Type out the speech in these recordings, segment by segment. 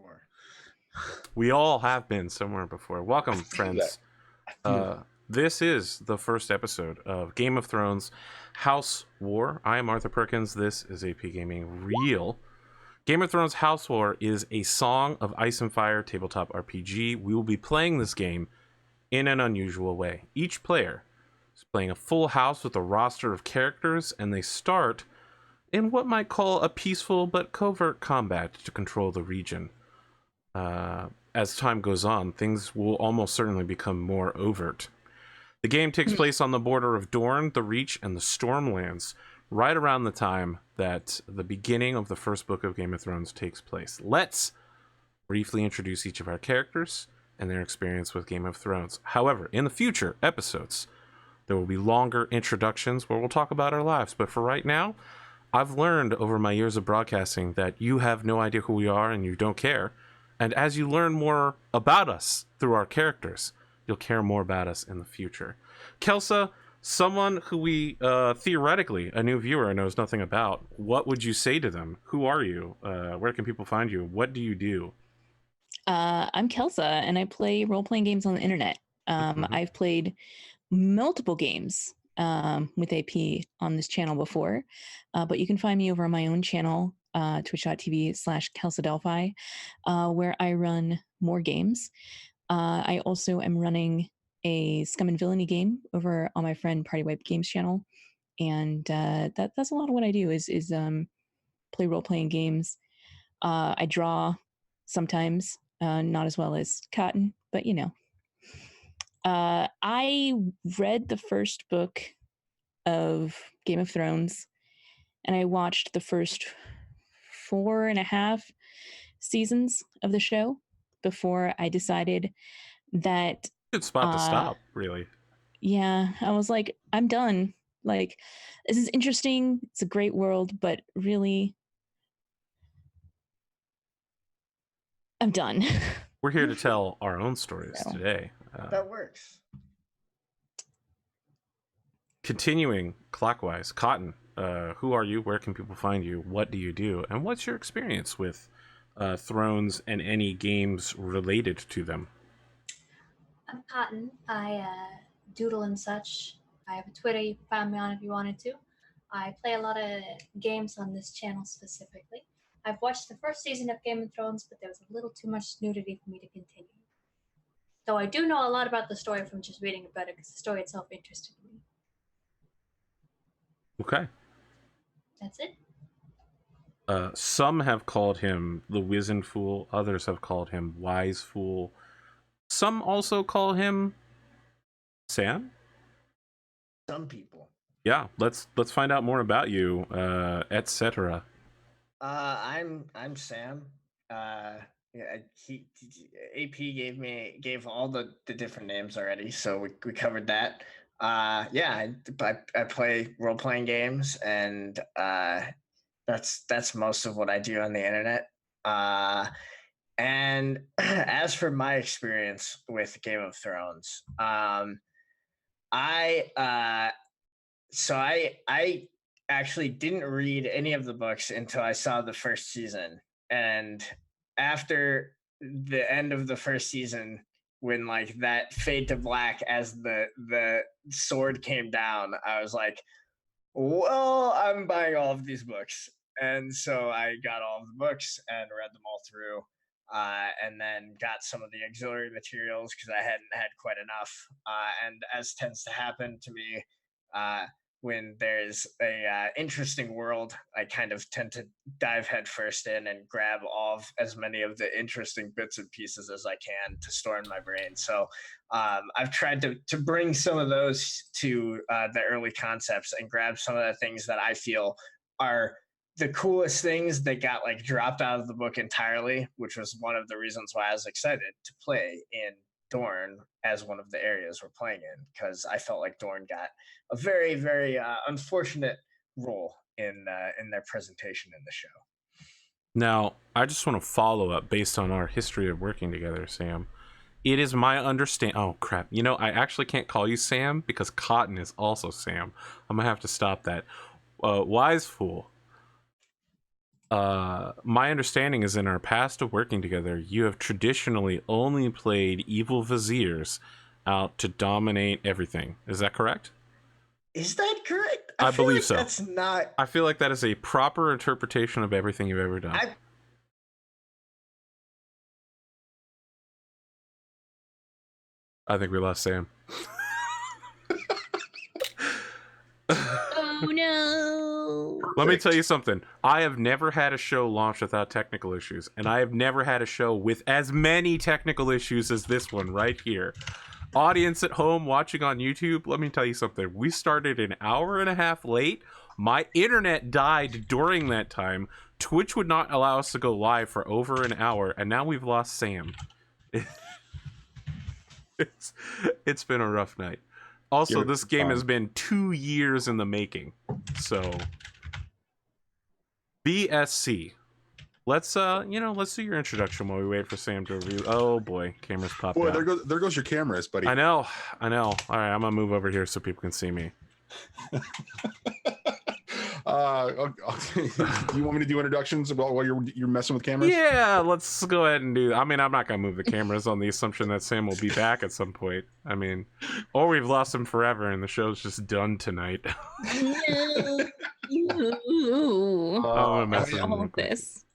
before. We all have been somewhere before. Welcome, friends. This is the first episode of Game of Thrones House War. I am Arthur Perkins. This is AP Gaming Real. Game of Thrones House War is a Song of Ice and Fire tabletop RPG. We will be playing this game in an unusual way. Each player is playing a full house with a roster of characters, and they start in what might call a peaceful but covert combat to control the region. As time goes on, things will almost certainly become more overt. The game takes place on the border of Dorne, the Reach, and the Stormlands, right around the time that the beginning of the first book of Game of Thrones takes place. Let's briefly introduce each of our characters and their experience with Game of Thrones. However, in the future episodes, there will be longer introductions where we'll talk about our lives. But for right now, I've learned over my years of broadcasting that you have no idea who we are and you don't care. And as you learn more about us through our characters, you'll care more about us in the future. Kelsa, someone who we theoretically, a new viewer knows nothing about, what would you say to them? Who are you? Where can people find you? What do you do? I'm Kelsa, and I play role-playing games on the internet. I've played multiple games with AP on this channel before, but you can find me over on my own channel, twitch.tv/KelsaDelphi, where I run more games. I also am running a Scum and Villainy game over on my friend Party Wipe Games channel, and that's a lot of what I do is play role-playing games. I draw sometimes, not as well as Cotton, but you know. I read the first book of Game of Thrones, and I watched the first 4.5 seasons of the show before I decided that Good spot to stop, really. Yeah, I was like, I'm done. Like, this is interesting. It's a great world, but really, I'm done. We're here to tell our own stories today. That works. Continuing clockwise, Cotton, who are you? Where can people find you? What do you do? And what's your experience with Thrones and any games related to them? I'm Cotton. I doodle and such. I have a Twitter you can find me on if you wanted to. I play a lot of games on this channel specifically. I've watched the first season of Game of Thrones, but there was a little too much nudity for me to continue. Though I do know a lot about the story from just reading about it, because the story itself interested me. Okay. That's it. Some have called him the Wizenedfool. Others have called him Wise Fool. Some also call him Sam. Some people. Yeah, let's find out more about you, etc. I'm Sam. AP gave all the different names already, so we covered that. I play role-playing games, and that's most of what I do on the internet. And as for my experience with Game of Thrones, I actually didn't read any of the books until I saw the first season. And after the end of the first season, when like that fade to black as the sword came down, I was like, well, I'm buying all of these books. And so I got all of the books and read them all through. And then got some of the auxiliary materials because I hadn't had quite enough. And as tends to happen to me, when there's a interesting world, I kind of tend to dive headfirst in and grab as many of the interesting bits and pieces as I can to store in my brain. So I've tried to bring some of those to the early concepts and grab some of the things that I feel are the coolest things that got like dropped out of the book entirely, which was one of the reasons why I was excited to play in Dorne as one of the areas we're playing in, because I felt like Dorne got a very, very unfortunate role in their presentation in the show. Now, I just want to follow up based on our history of working together, Sam. It is my understanding. Oh crap! You know, I actually can't call you Sam because Cotton is also Sam. I'm gonna have to stop that. Wise Fool. My understanding is in our past of working together, you have traditionally only played evil viziers out to dominate everything. Is that correct? Is that correct? I feel believe like so. That's not. I feel like that is a proper interpretation of everything you've ever done. I think we lost Sam. Oh no. Let me tell you something. I have never had a show launched without technical issues, and I have never had a show with as many technical issues as this one right here. Audience at home watching on YouTube, let me tell you something. We started an hour and a half late. My internet died during that time. Twitch would not allow us to go live for over an hour, and now we've lost Sam. It's been a rough night. Also, this game has been 2 years in the making. So BSC. Let's let's do your introduction while we wait for Sam to review. Oh boy, camera's popped out. There goes your cameras, buddy. I know. All right, I'm gonna move over here so people can see me. You want me to do introductions while you're messing with cameras? Yeah, let's go ahead and do. I mean, I'm not gonna move the cameras on the assumption that Sam will be back at some point. I mean, or we've lost him forever and the show's just done tonight. All of this.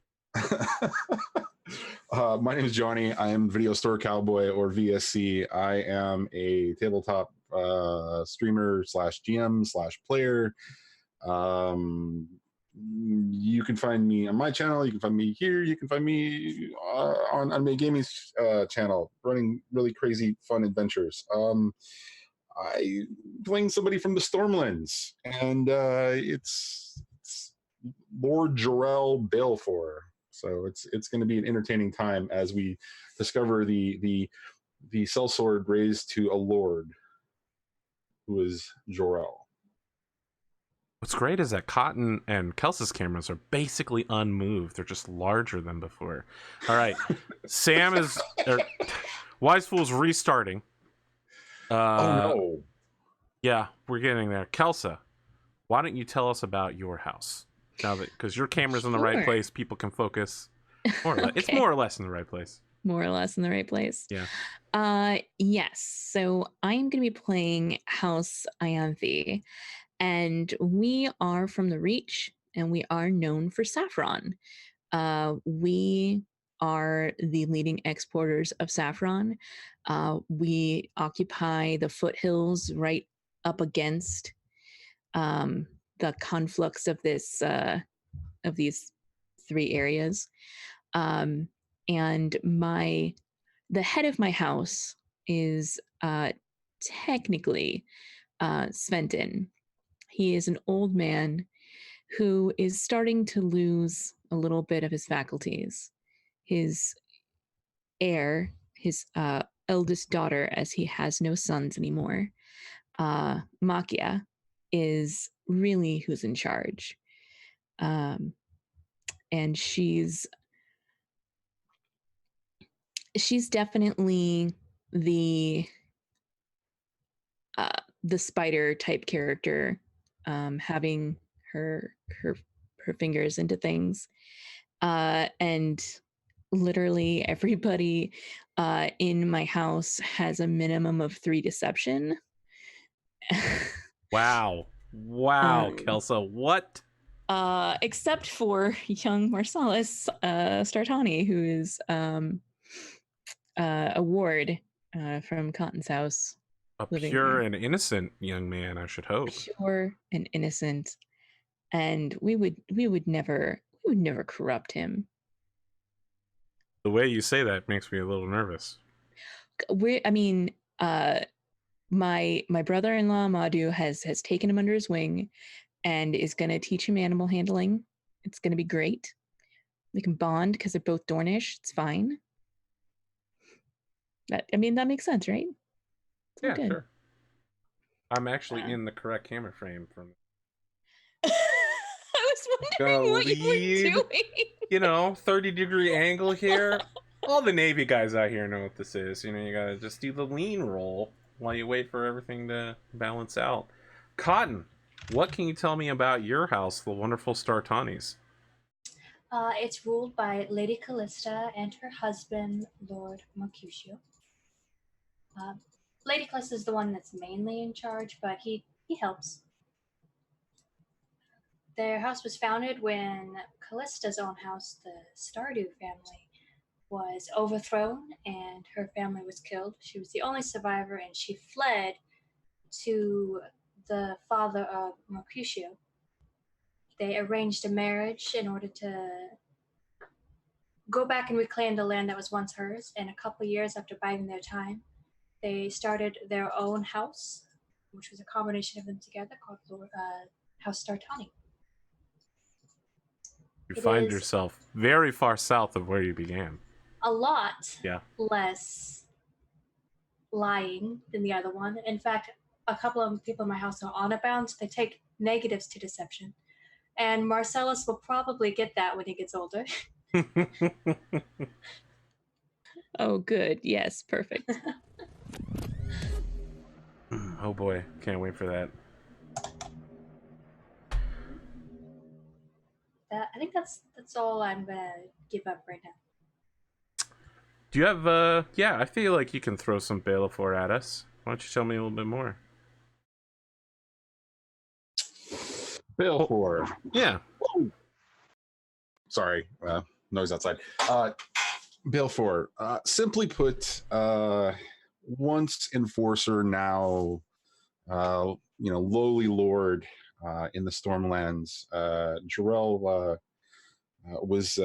My name is Johnny. I am Video Store Cowboy, or VSC. I am a tabletop streamer / GM / player. You can find me on my channel. You can find me here. You can find me on my gaming channel, running really crazy, fun adventures. I playing somebody from the Stormlands, and it's Lord Jorel Balfour. So it's going to be an entertaining time as we discover the sellsword raised to a lord, who is Jorel. What's great is that Cotton and Kelsa's cameras are basically unmoved. They're just larger than before. All right, Sam is Wise Fool's restarting. Oh no! Yeah, we're getting there. Kelsa, why don't you tell us about your house? Now that, because your camera's in the right place, people can focus. More or less. Okay. It's more or less in the right place. More or less in the right place. Yeah. Yes. So I'm going to be playing House Ianthe, and we are from the Reach, and we are known for saffron. We are the leading exporters of saffron. We occupy the foothills right up against the conflux of this of these 3 areas, and the head of my house is technically Sventon. He is an old man who is starting to lose a little bit of his faculties. His heir, his eldest daughter, as he has no sons anymore, Makia, is really who's in charge. And she's definitely the spider type character, having her fingers into things, and literally everybody in my house has a minimum of 3 deception. Wow, Kelsa, what? Except for young Marcellus Startani, who is a ward from Cotton's house. A pure and innocent young man, I should hope. Pure and innocent, and we would never corrupt him. The way you say that makes me a little nervous. My brother-in-law Madhu has taken him under his wing and is going to teach him animal handling. It's going to be great. They can bond because they're both Dornish. It's fine. That makes sense, right? Yeah, sure. I'm actually in the correct camera frame from. I was wondering what you were doing. 30-degree angle here. All the Navy guys out here know what this is. You gotta just do the lean roll while you wait for everything to balance out. Cotton, what can you tell me about your house, the wonderful Startanis? It's ruled by Lady Callista and her husband, Lord Mercutio. Lady Callista is the one that's mainly in charge, but he helps. Their house was founded when Callista's own house, the Stardew family, was overthrown and her family was killed. She was the only survivor and she fled to the father of Mercutio. They arranged a marriage in order to go back and reclaim the land that was once hers, and a couple years after biding their time, they started their own house, which was a combination of them together called House Startani. You find yourself very far south of where you began. A lot Yeah. less lying than the other one. In fact, a couple of people in my house are honor bound, so they take negatives to deception. And Marcellus will probably get that when he gets older. Oh, good. Yes, perfect. Oh boy, can't wait for that. I think that's all I'm gonna give up right now. Do you have yeah, I feel like you can throw some Balefor at us. Why don't you tell me a little bit more? Balefor. Yeah. Whoa. Sorry, noise outside. Balefor, simply put, once enforcer, now lowly lord in the Stormlands. Jarrell was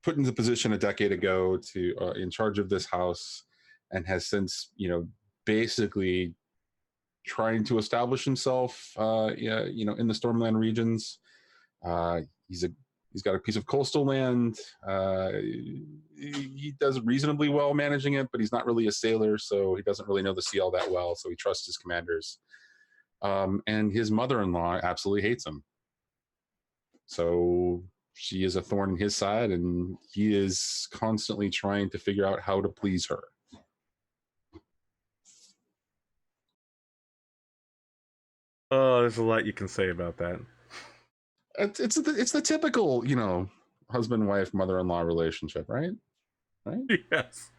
put into position a decade ago to in charge of this house, and has since basically trying to establish himself in the Stormland regions. He's got a piece of coastal land. He does reasonably well managing it, but he's not really a sailor, so he doesn't really know the sea all that well, so he trusts his commanders. And his mother-in-law absolutely hates him. So she is a thorn in his side, and he is constantly trying to figure out how to please her. Oh, there's a lot you can say about that. It's the typical, husband-wife, mother-in-law relationship, right? Right? Yes.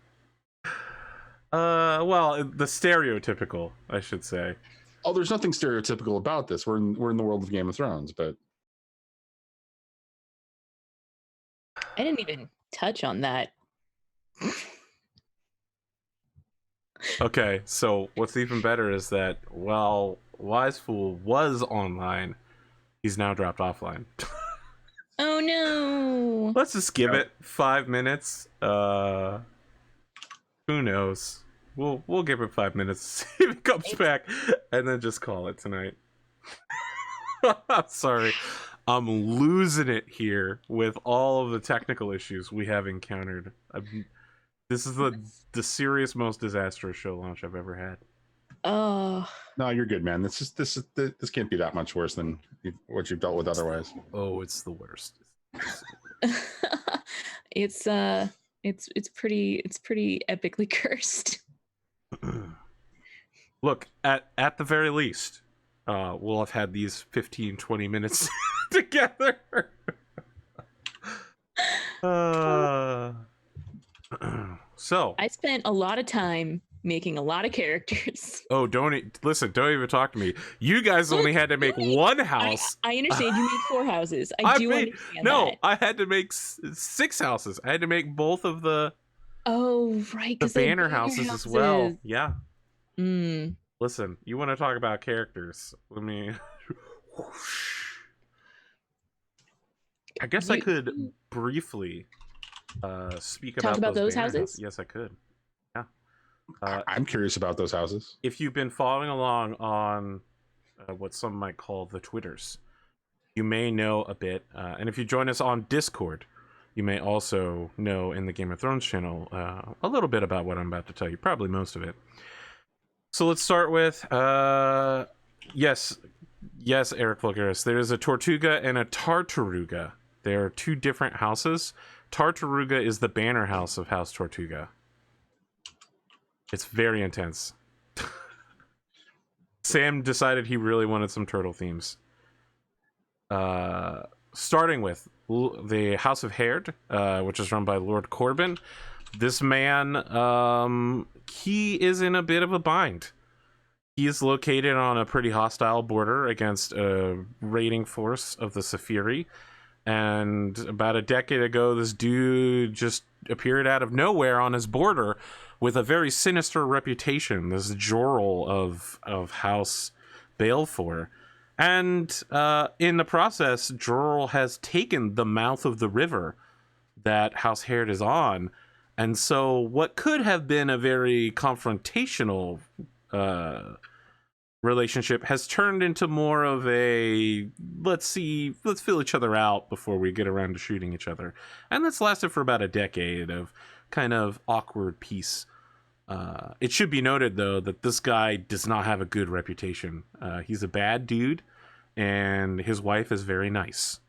Well, the stereotypical, I should say. Oh, there's nothing stereotypical about this. We're in the world of Game of Thrones, but I didn't even touch on that. Okay, so what's even better is that while Wisefool was online, he's now dropped offline. Oh no! Let's just give it 5 minutes. Who knows? We'll give it 5 minutes, see if it comes back, and then just call it tonight. I'm sorry. I'm losing it here with all of the technical issues we have encountered. This is the serious, most disastrous show launch I've ever had. Oh no, you're good, man. This can't be that much worse than what you've dealt with otherwise. Oh, it's the worst. it's pretty epically cursed. Look, at the very least, we'll have had these 15-20 minutes together. So I spent a lot of time making a lot of characters. Oh, don't even talk to me. You guys only had to make one house. I understand you made 4 houses. I understand that. I had to make 6 houses. I had to make both of the right, the banner houses as well. Yeah. Mm. Listen, you want to talk about characters? Let me. I guess I could briefly talk about those houses. Yes, I could. Yeah. I'm curious about those houses. If you've been following along on what some might call the Twitters, you may know a bit. And if you join us on Discord, you may also know in the Game of Thrones channel a little bit about what I'm about to tell you. Probably most of it. So let's start with yes, Eric Vulgaris. There is a Tortuga and a Tartaruga. They are 2 different houses. Tartaruga is the banner house of House Tortuga. It's very intense. Sam decided he really wanted some turtle themes. starting with the House of Haird, which is run by Lord Corbin. This man, he is in a bit of a bind. He is located on a pretty hostile border against a raiding force of the Saphiri. And about a decade ago, this dude just appeared out of nowhere on his border with a very sinister reputation, this Jorl of House Balfour. And in the process, Jorl has taken the mouth of the river that House Haird is on. And so what could have been a very confrontational relationship has turned into more of a let's feel each other out before we get around to shooting each other. And that's lasted for about a decade of kind of awkward peace. It should be noted, though, that this guy does not have a good reputation. He's a bad dude, and his wife is very nice.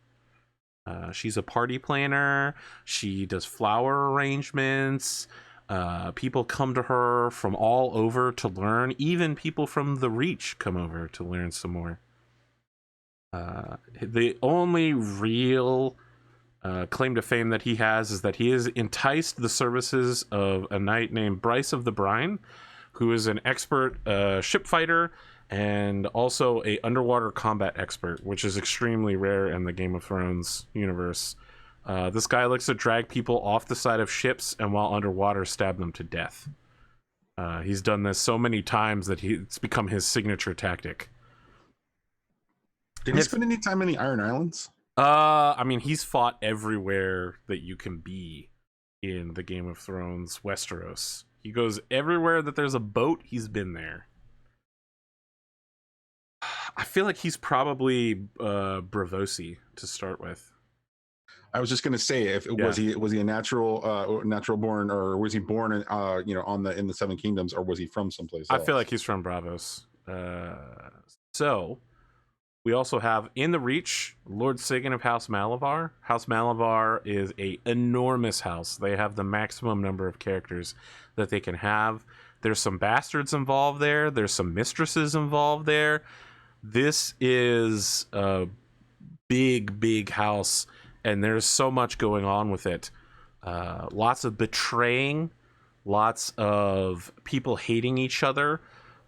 She's a party planner. She does flower arrangements. People come to her from all over to learn. Even people from the Reach come over to learn some more. The only real claim to fame that he has is that he has enticed the services of a knight named Bryce of the Brine, who is an expert ship fighter and also a underwater combat expert, which is extremely rare in the Game of Thrones universe. This guy likes to drag people off the side of ships and while underwater stab them to death. He's done this so many times that it's become his signature tactic. Did he spend any time in the Iron Islands? I mean, he's fought everywhere that you can be in the Game of Thrones Westeros. He goes everywhere that there's a boat, he's been there. I feel like he's probably Braavosi to start with. I was just gonna say, was he a natural born, or was he born in in the Seven Kingdoms, or was he from someplace else? I feel like he's from Braavos. So we also have in the Reach Lord Sigyn of House Malavar. House Malavar is a enormous house. They have the maximum number of characters that they can have. There's some bastards involved there. There's some mistresses involved there. This is a big house, and there's so much going on with it. Lots of betraying, lots of people hating each other.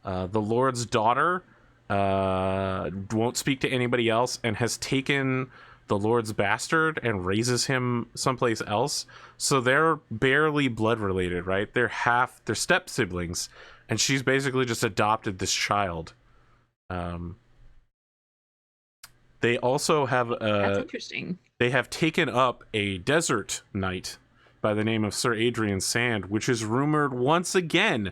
The Lord's daughter won't speak to anybody else and has taken the Lord's bastard and raises him someplace else. So they're barely blood related, right? They're step siblings, and she's basically just adopted this child. They also have that's interesting. They have taken up a desert knight by the name of Sir Adrian Sand, which is rumored once again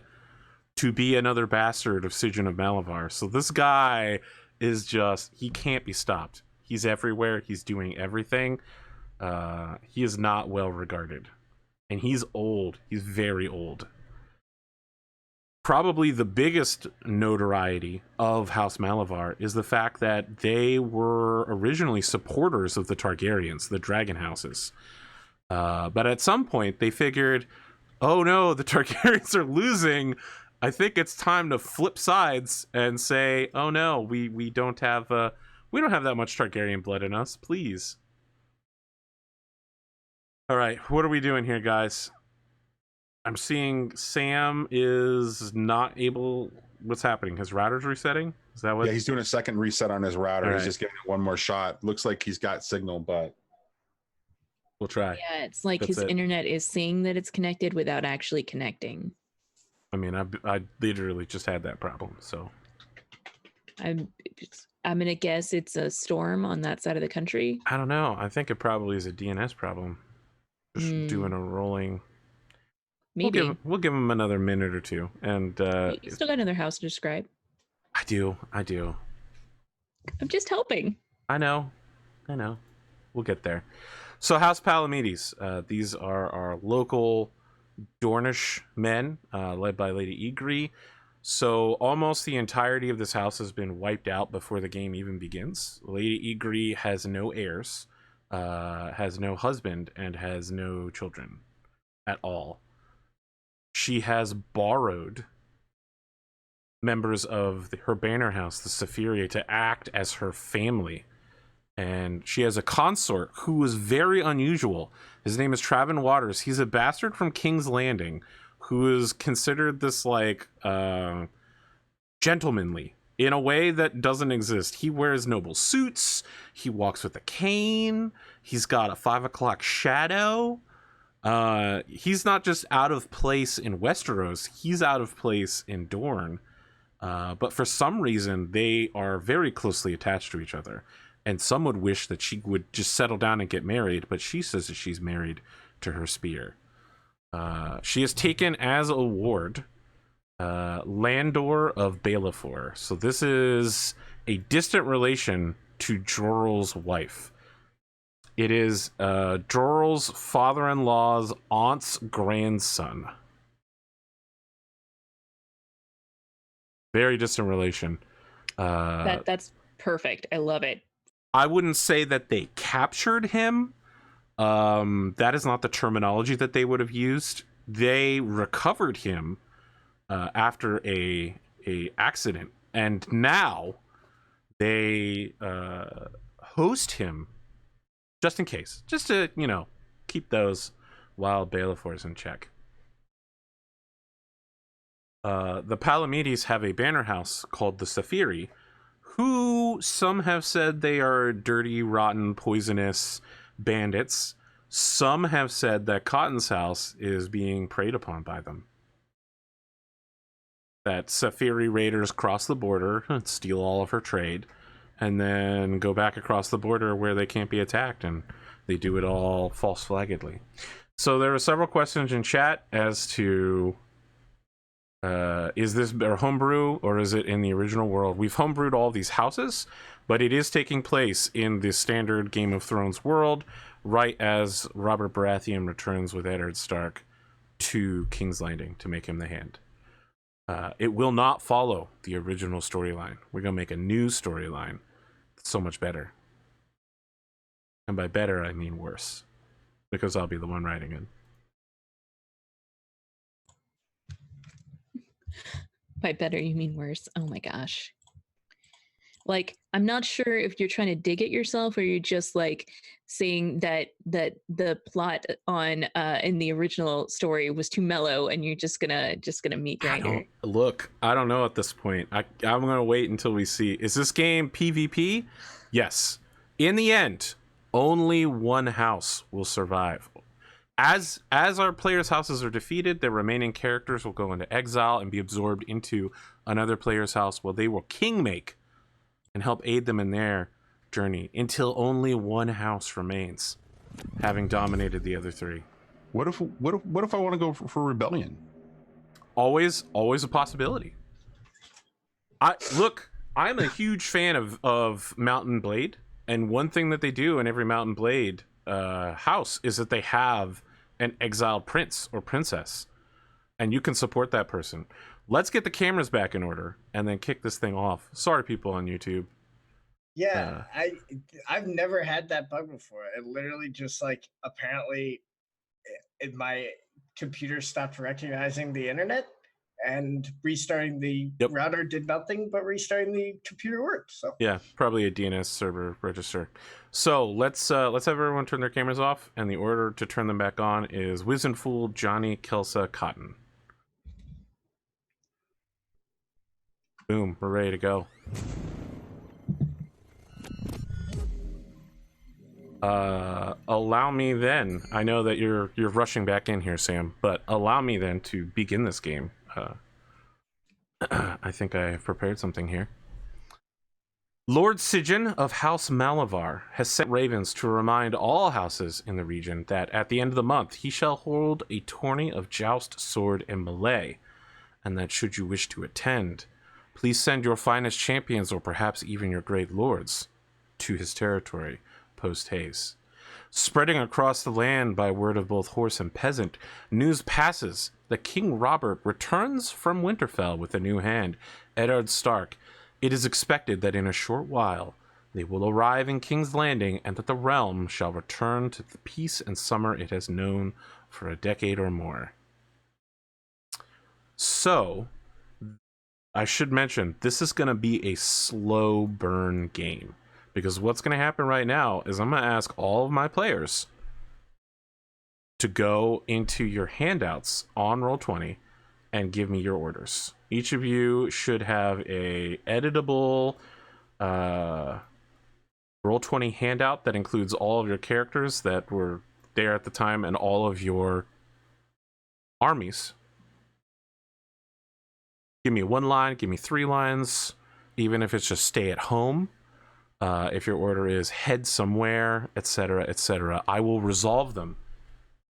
to be another bastard of Sigyn of Malavar. So this guy is he can't be stopped. He's everywhere. He's doing everything. He is not well regarded. And he's old. He's very old. Probably the biggest notoriety of House Malavar is the fact that they were originally supporters of the Targaryens, the dragon houses. But at some point they figured, oh no, the Targaryens are losing. I think it's time to flip sides and say, oh no, we don't have that much Targaryen blood in us, please. All right, what are we doing here, guys? I'm seeing Sam is not able. What's happening? His router's resetting? Is that what? Yeah, he's doing a second reset on his router. All he's right. just giving it one more shot. Looks like he's got signal, but we'll try. Yeah, it's like his internet is saying that it's connected without actually connecting. I mean, I literally just had that problem, so I'm gonna guess it's a storm on that side of the country. I don't know. I think it probably is a DNS problem. Just doing a rolling. Maybe we'll give him another minute or two, and you still got another house to describe. I do. I'm just helping. I know. We'll get there. So House Palamedes, these are our local Dornish men, led by Lady Ygritte. So almost the entirety of this house has been wiped out before the game even begins. Lady Ygritte has no heirs, has no husband, and has no children at all. She has borrowed members of her banner house, the Saphiri, to act as her family and she has a consort who is very unusual. His name is Travin Waters. He's a bastard from King's Landing who is considered this like gentlemanly in a way that doesn't exist. He wears noble suits. He walks with a cane. He's got a 5 o'clock shadow. He's not just out of place in Westeros. He's out of place in Dorne. But for some reason, they are very closely attached to each other. And some would wish that she would just settle down and get married, but she says that she's married to her spear. She is taken as a ward, Landor of Baelifor. So this is a distant relation to Joral's wife. It is Joral's father-in-law's aunt's grandson. Very distant relation. That's perfect. I love it. I wouldn't say that they captured him. That is not the terminology that they would have used. They recovered him after a accident, and now they host him just in case, just to keep those wild Baelifor's in check. The Palamedes have a banner house called the Saphiri, who some have said they are dirty, rotten, poisonous bandits. Some have said that Cotton's house is being preyed upon by them. That Saphiri raiders cross the border and steal all of her trade, and then go back across the border where they can't be attacked, and they do it all false-flaggedly. So there were several questions in chat as to is this a homebrew or is it in the original world? We've homebrewed all these houses, but it is taking place in the standard Game of Thrones world, right as Robert Baratheon returns with Eddard Stark to King's Landing to make him the Hand. It will not follow the original storyline. We're going to make a new storyline that's so much better. And by better, I mean worse, because I'll be the one writing it. By better, you mean worse. Oh my gosh. Like, I'm not sure if you're trying to dig at yourself or you're just like saying that the plot on in the original story was too mellow and you're just gonna meet grinder. I don't know at this point. I'm gonna wait until we see. Is this game PvP? Yes. In the end, only one house will survive. As our players' houses are defeated, their remaining characters will go into exile and be absorbed into another player's house while they will kingmake and help aid them in their journey until only one house remains, having dominated the other three. What if I want to go for rebellion? Always a possibility. I'm a huge fan of Mountain Blade, and one thing that they do in every Mountain Blade house is that they have an exiled prince or princess, and you can support that person. Let's get the cameras back in order and then kick this thing off. Sorry, people on YouTube. Yeah, I've never had that bug before. It literally just apparently my computer stopped recognizing the internet, and restarting the router did nothing, but restarting the computer worked. So yeah, probably a DNS server register. So let's have everyone turn their cameras off, and the order to turn them back on is Wizenedfool, Johnny, Kelsa, Cotton. Boom, we're ready to go. Allow me then, I know that you're rushing back in here, Sam, but allow me then to begin this game. I think I have prepared something here. Lord Sigyn of House Malavar has sent ravens to remind all houses in the region that at the end of the month he shall hold a tourney of joust, sword, and melee, and that should you wish to attend, please send your finest champions or perhaps even your great lords to his territory post-haste. Spreading across the land by word of both horse and peasant, news passes that King Robert returns from Winterfell with a new hand, Eddard Stark. It is expected that in a short while they will arrive in King's Landing and that the realm shall return to the peace and summer it has known for a decade or more. So, I should mention, this is going to be a slow burn game Because what's going to happen right now is I'm going to ask all of my players to go into your handouts on Roll20 and give me your orders. Each of you should have a editable Roll20 handout that includes all of your characters that were there at the time and all of your armies. Give me 1 line, give me 3 lines, even if it's just stay at home. If your order is head somewhere, etc., etc., I will resolve them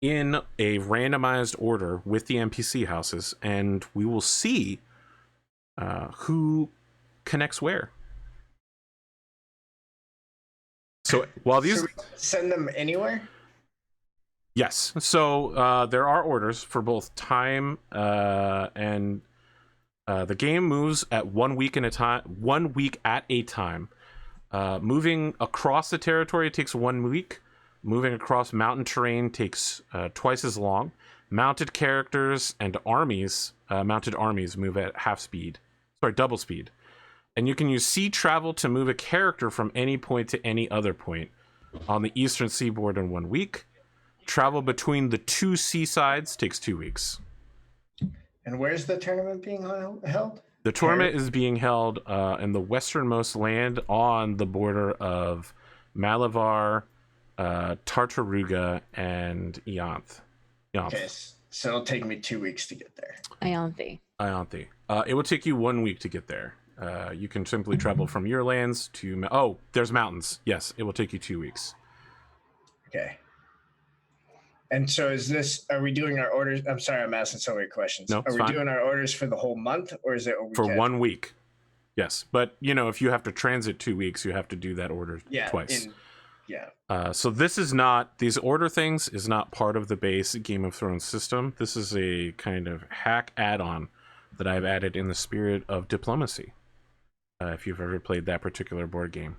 in a randomized order with the NPC houses, and we will see who connects where. So while these... Should we send them anywhere? Yes. So there are orders for both time and the game moves at 1 week at a time. Moving across the territory takes 1 week. Moving across mountain terrain takes twice as long. Mounted characters and armies, mounted armies move at double speed. And you can use sea travel to move a character from any point to any other point on the eastern seaboard in 1 week. Travel between the 2 seasides takes 2 weeks. And where's the tournament being held? The tournament is being held in the westernmost land on the border of Malavar, Tartaruga, and Ianth. Okay, so it'll take me 2 weeks to get there. Ianthe. It will take you 1 week to get there. You can simply travel from your lands to... there's mountains. Yes, it will take you 2 weeks. Okay. And so are we doing our orders? I'm sorry, I'm asking so many questions. No, are we doing our orders for the whole month, or is it a weekend? For 1 week? Yes, but if you have to transit 2 weeks, you have to do that order twice. So this is not... These order things is not part of the base Game of Thrones system. This is a kind of hack add-on that I've added in the spirit of diplomacy. If you've ever played that particular board game.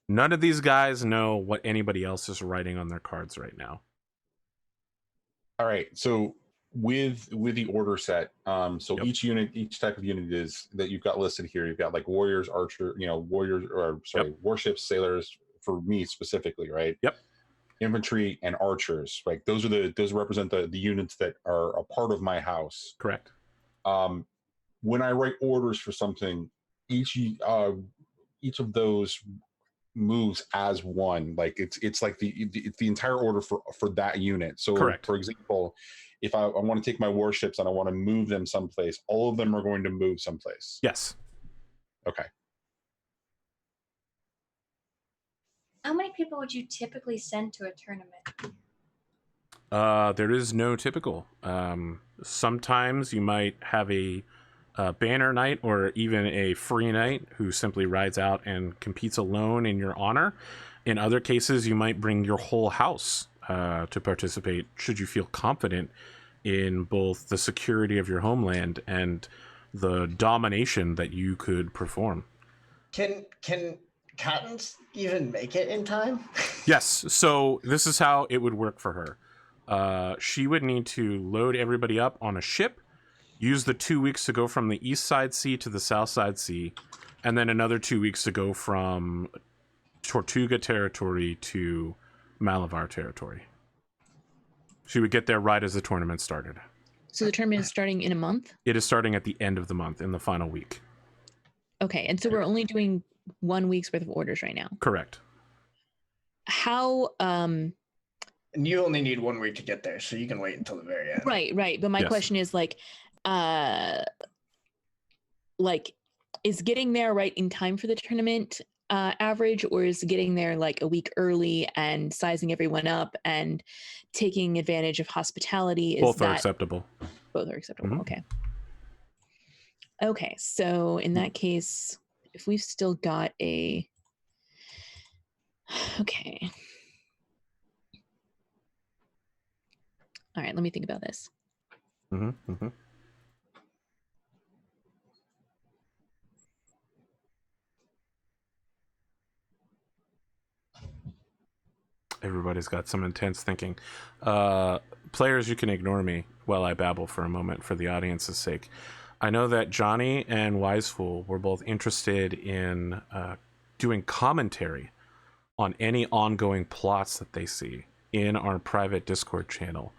None of these guys know what anybody else is writing on their cards right now. All right, so with the order set, Yep. each type of unit is that you've got listed here. You've got like warriors, warships, sailors. For me specifically, right? Yep. Infantry and archers. Like those represent the units that are a part of my house. Correct. When I write orders for something, each of those moves as one. Like it's like the entire order for that unit. So correct. For example, if I want to take my warships and I want to move them someplace, all of them are going to move someplace. Yes. Okay. How many people would you typically send to a tournament? There is no typical. Sometimes you might have a banner knight or even a free knight who simply rides out and competes alone in your honor. In other cases, you might bring your whole house to participate should you feel confident in both the security of your homeland and the domination that you could perform. Can Cottons even make it in time? Yes, so this is how it would work for her. She would need to load everybody up on a ship, use the 2 weeks to go from the east side sea to the south side sea, and then another 2 weeks to go from Tortuga territory to Malavar territory. She would get there right as the tournament started. So the tournament is starting in a month? It is starting at the end of the month, in the final week. Okay, and so we're only doing 1 week's worth of orders right now. Correct. How and you only need 1 week to get there, so you can wait until the very end. Right. But my question is is getting there right in time for the tournament average, or is getting there like a week early and sizing everyone up and taking advantage of hospitality? Both are acceptable. Both are acceptable. Mm-hmm. Okay. So in that case, if we've still got okay. All right, let me think about this. Everybody's got some intense thinking. Players, you can ignore me while I babble for a moment for the audience's sake. I know that Johnny and Wisefool were both interested in doing commentary on any ongoing plots that they see in our private Discord channel.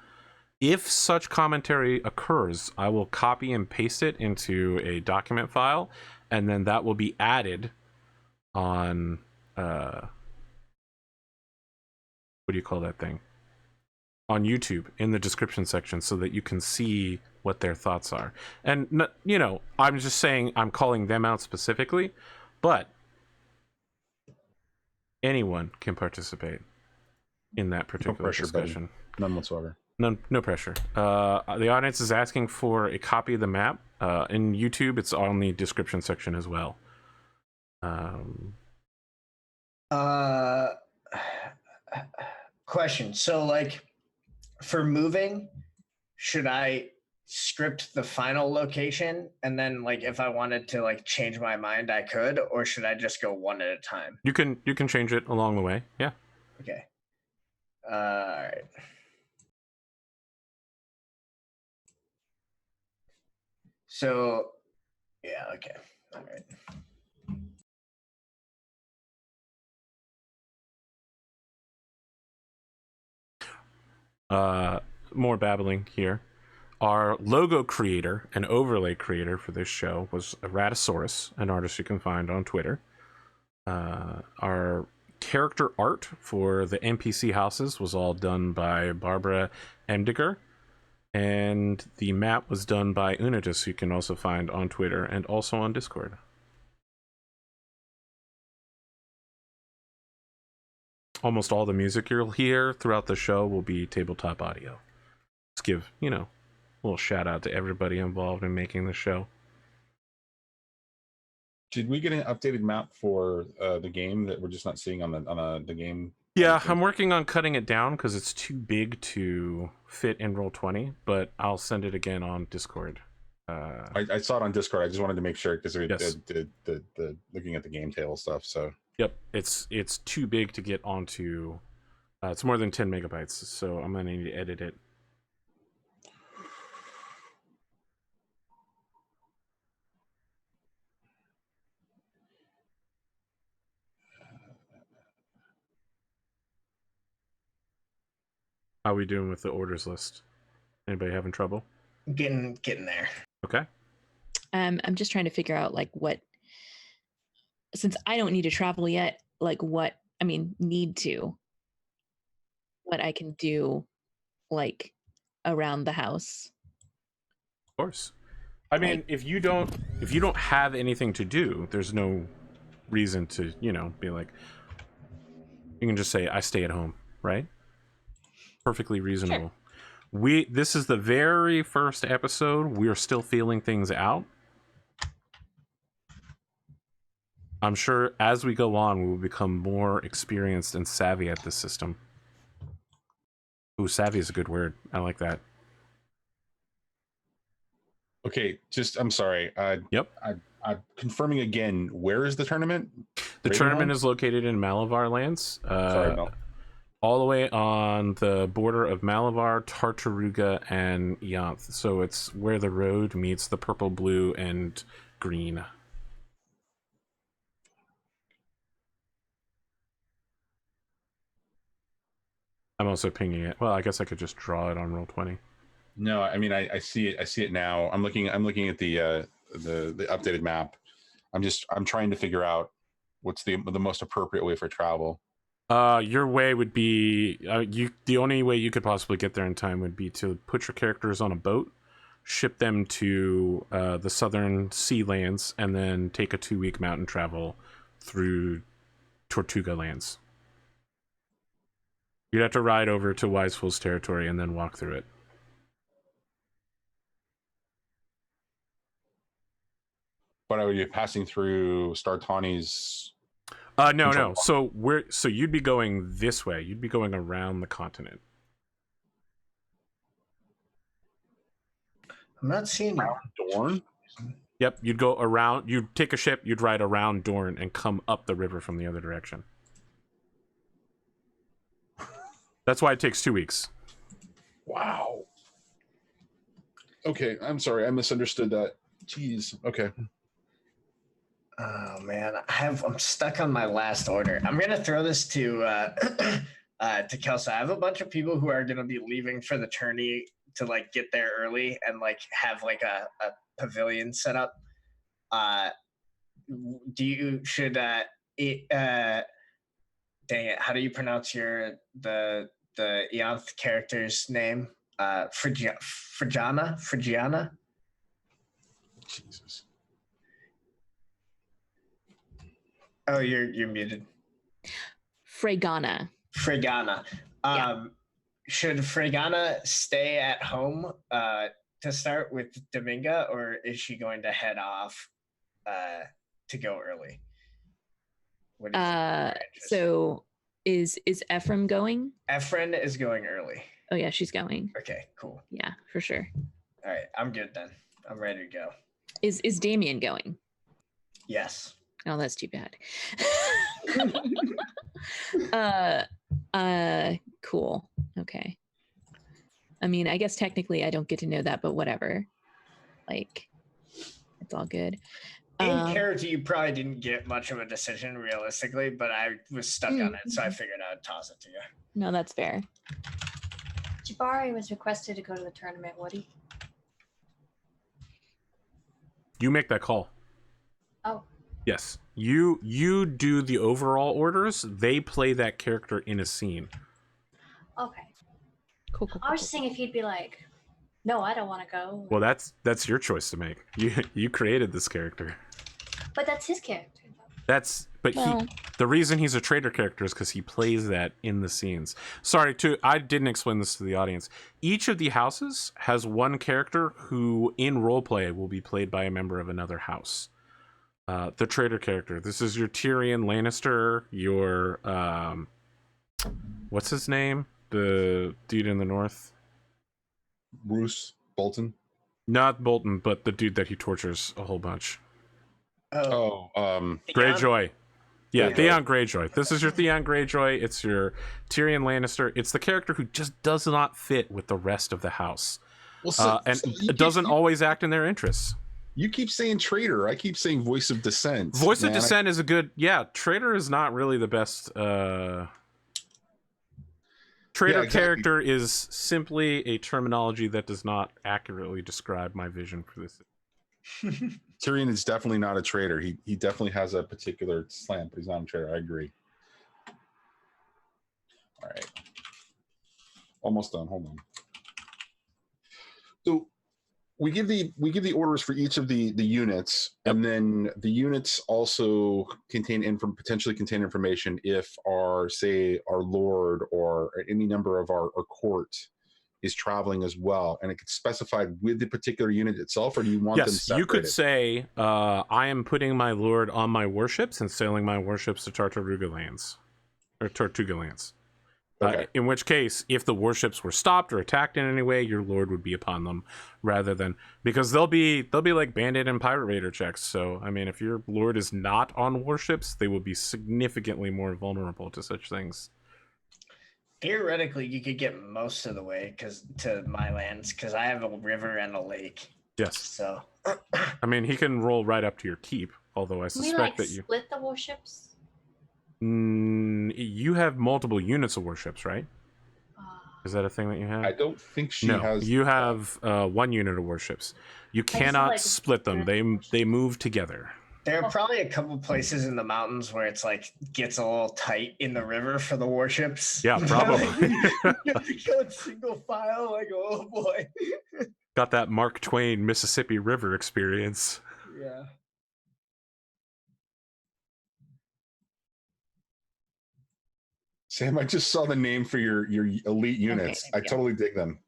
If such commentary occurs, I will copy and paste it into a document file, and then that will be added on what do you call that thing? On YouTube in the description section, so that you can see what their thoughts are. And you know, I'm just saying, I'm calling them out specifically, but anyone can participate in that particular discussion. Buddy. None whatsoever. No pressure. The audience is asking for a copy of the map. In YouTube, it's on the description section as well. Question. So, like, for moving, should I script the final location, and then, like, if I wanted to, like, change my mind, I could, or should I just go one at a time? You can change it along the way. Yeah. Okay. All right. So, yeah, okay. All right. More babbling here. Our logo creator and overlay creator for this show was Ratasaurus, an artist you can find on Twitter. Our character art for the NPC houses was all done by Barbara Emdiger. And the map was done by Unitus, who you can also find on Twitter and also on Discord. Almost all the music you'll hear throughout the show will be tabletop audio. Let's give, you know, a little shout out to everybody involved in making the show. Did we get an updated map for the game that we're just not seeing on the game? Yeah, I'm working on cutting it down because it's too big to fit in Roll20, but I'll send it again on Discord. I saw it on Discord. I just wanted to make sure because we Yes. did the looking at the game table stuff. So yep, it's too big to get onto. It's more than 10 megabytes, so I'm gonna need to edit it. How are we doing with the orders list? Anybody having trouble? Getting there. Okay. I'm just trying to figure out like what, since I don't need to travel yet, like what I can do like around the house. Of course. I mean, Like, if you don't have anything to do, there's no reason to, you know, be like, you can just say I stay at home, right? Perfectly reasonable. Sure. This is the very first episode. We are still feeling things out. I'm sure as we go on, we will become more experienced and savvy at this system. Ooh, savvy is a good word. I like that. okay, I'm sorry. Yep. I'm confirming again. Where is the tournament? The tournament is located in Malavar lands. Sorry, Mel. All the way on the border of Malavar, Tartaruga, and Yanth. So it's where the road meets the purple, blue, and green. I'm also pinging it. Well, I guess I could just draw it on Roll20. No, I mean I see it. I see it now. I'm looking at the updated map. I'm trying to figure out what's the most appropriate way for travel. Your way would be the only way you could possibly get there in time would be to put your characters on a boat, ship them to the southern sea lands, and then take a 2-week mountain travel through Tortuga lands. You'd have to ride over to Wisefool's territory and then walk through it. But I would be passing through Startani's. No. So you'd be going this way. You'd be going around the continent. I'm not seeing Dorn. Yep, you'd go around. You'd take a ship. You'd ride around Dorn and come up the river from the other direction. That's why it takes 2 weeks. Wow. Okay, I'm sorry. I misunderstood that. Jeez. Okay. Oh man, I'm stuck on my last order. I'm gonna throw this to Kelsa. I have a bunch of people who are gonna be leaving for the tourney to like get there early and like have like a pavilion set up. Do you should dang it, how do you pronounce the Eonth character's name? Phrygiana? Jesus. Oh, you're muted. Fregana. Should Fregana stay at home to start with Dominga, or is she going to head off to go early? What do you think? So is Ephraim going? Ephraim is going early. Oh yeah, she's going. Okay, cool. Yeah, for sure. All right, I'm good then. I'm ready to go. Is Damien going? Yes. Oh, that's too bad. Cool. Okay. I mean, I guess technically I don't get to know that, but whatever. Like, it's all good. In character, you probably didn't get much of a decision realistically, but I was stuck on it, so I figured I'd toss it to you. No, that's fair. Jabari was requested to go to the tournament, Woody. You make that call. Oh. Yes. You do the overall orders. They play that character in a scene. Okay. Cool. I was just saying if he'd be like, no, I don't want to go. Well, that's your choice to make. You created this character. But that's his character. The reason he's a traitor character is because he plays that in the scenes. Sorry, I didn't explain this to the audience. Each of the houses has one character who, in roleplay, will be played by a member of another house. The traitor character. This is your Tyrion Lannister. Your what's his name? The dude in the north. Bruce Bolton. Not Bolton, but the dude that he tortures a whole bunch. Greyjoy. Yeah, Theon Greyjoy. This is your Theon Greyjoy. It's your Tyrion Lannister. It's the character who just does not fit with the rest of the house. Well, it doesn't always act in their interests. You keep saying traitor. I keep saying voice of dissent. Voice of dissent is a good... Yeah, traitor is not really the best... Traitor character is simply a terminology that does not accurately describe my vision for this. Tyrion is definitely not a traitor. He definitely has a particular slant, but he's not a traitor. I agree. All right. Almost done. Hold on. So we give the orders for each of the units, and then the units also potentially contain information if our lord or any member of our court is traveling as well, and it gets specified with the particular unit itself, or do you want them separated? You could say, I am putting my lord on my warships and sailing my warships to Tortuga Lands. Okay. In which case, if the warships were stopped or attacked in any way, your lord would be upon them, rather than... Because they'll be like bandit and pirate raider checks, so, I mean, if your lord is not on warships, they will be significantly more vulnerable to such things. Theoretically, you could get most of the way to my lands because I have a river and a lake. Yes. So, I mean, he can roll right up to your keep. Although I suspect that you split the warships. You have multiple units of warships, right? Is that a thing that you have? I don't think she has. You have one unit of warships. You cannot split them. They move together. There are probably a couple places in the mountains where it's like gets a little tight in the river for the warships. Yeah, probably. You have to go in single file, like, oh boy. Got that Mark Twain Mississippi River experience. Yeah. Sam, I just saw the name for your elite units. Okay, I totally dig them.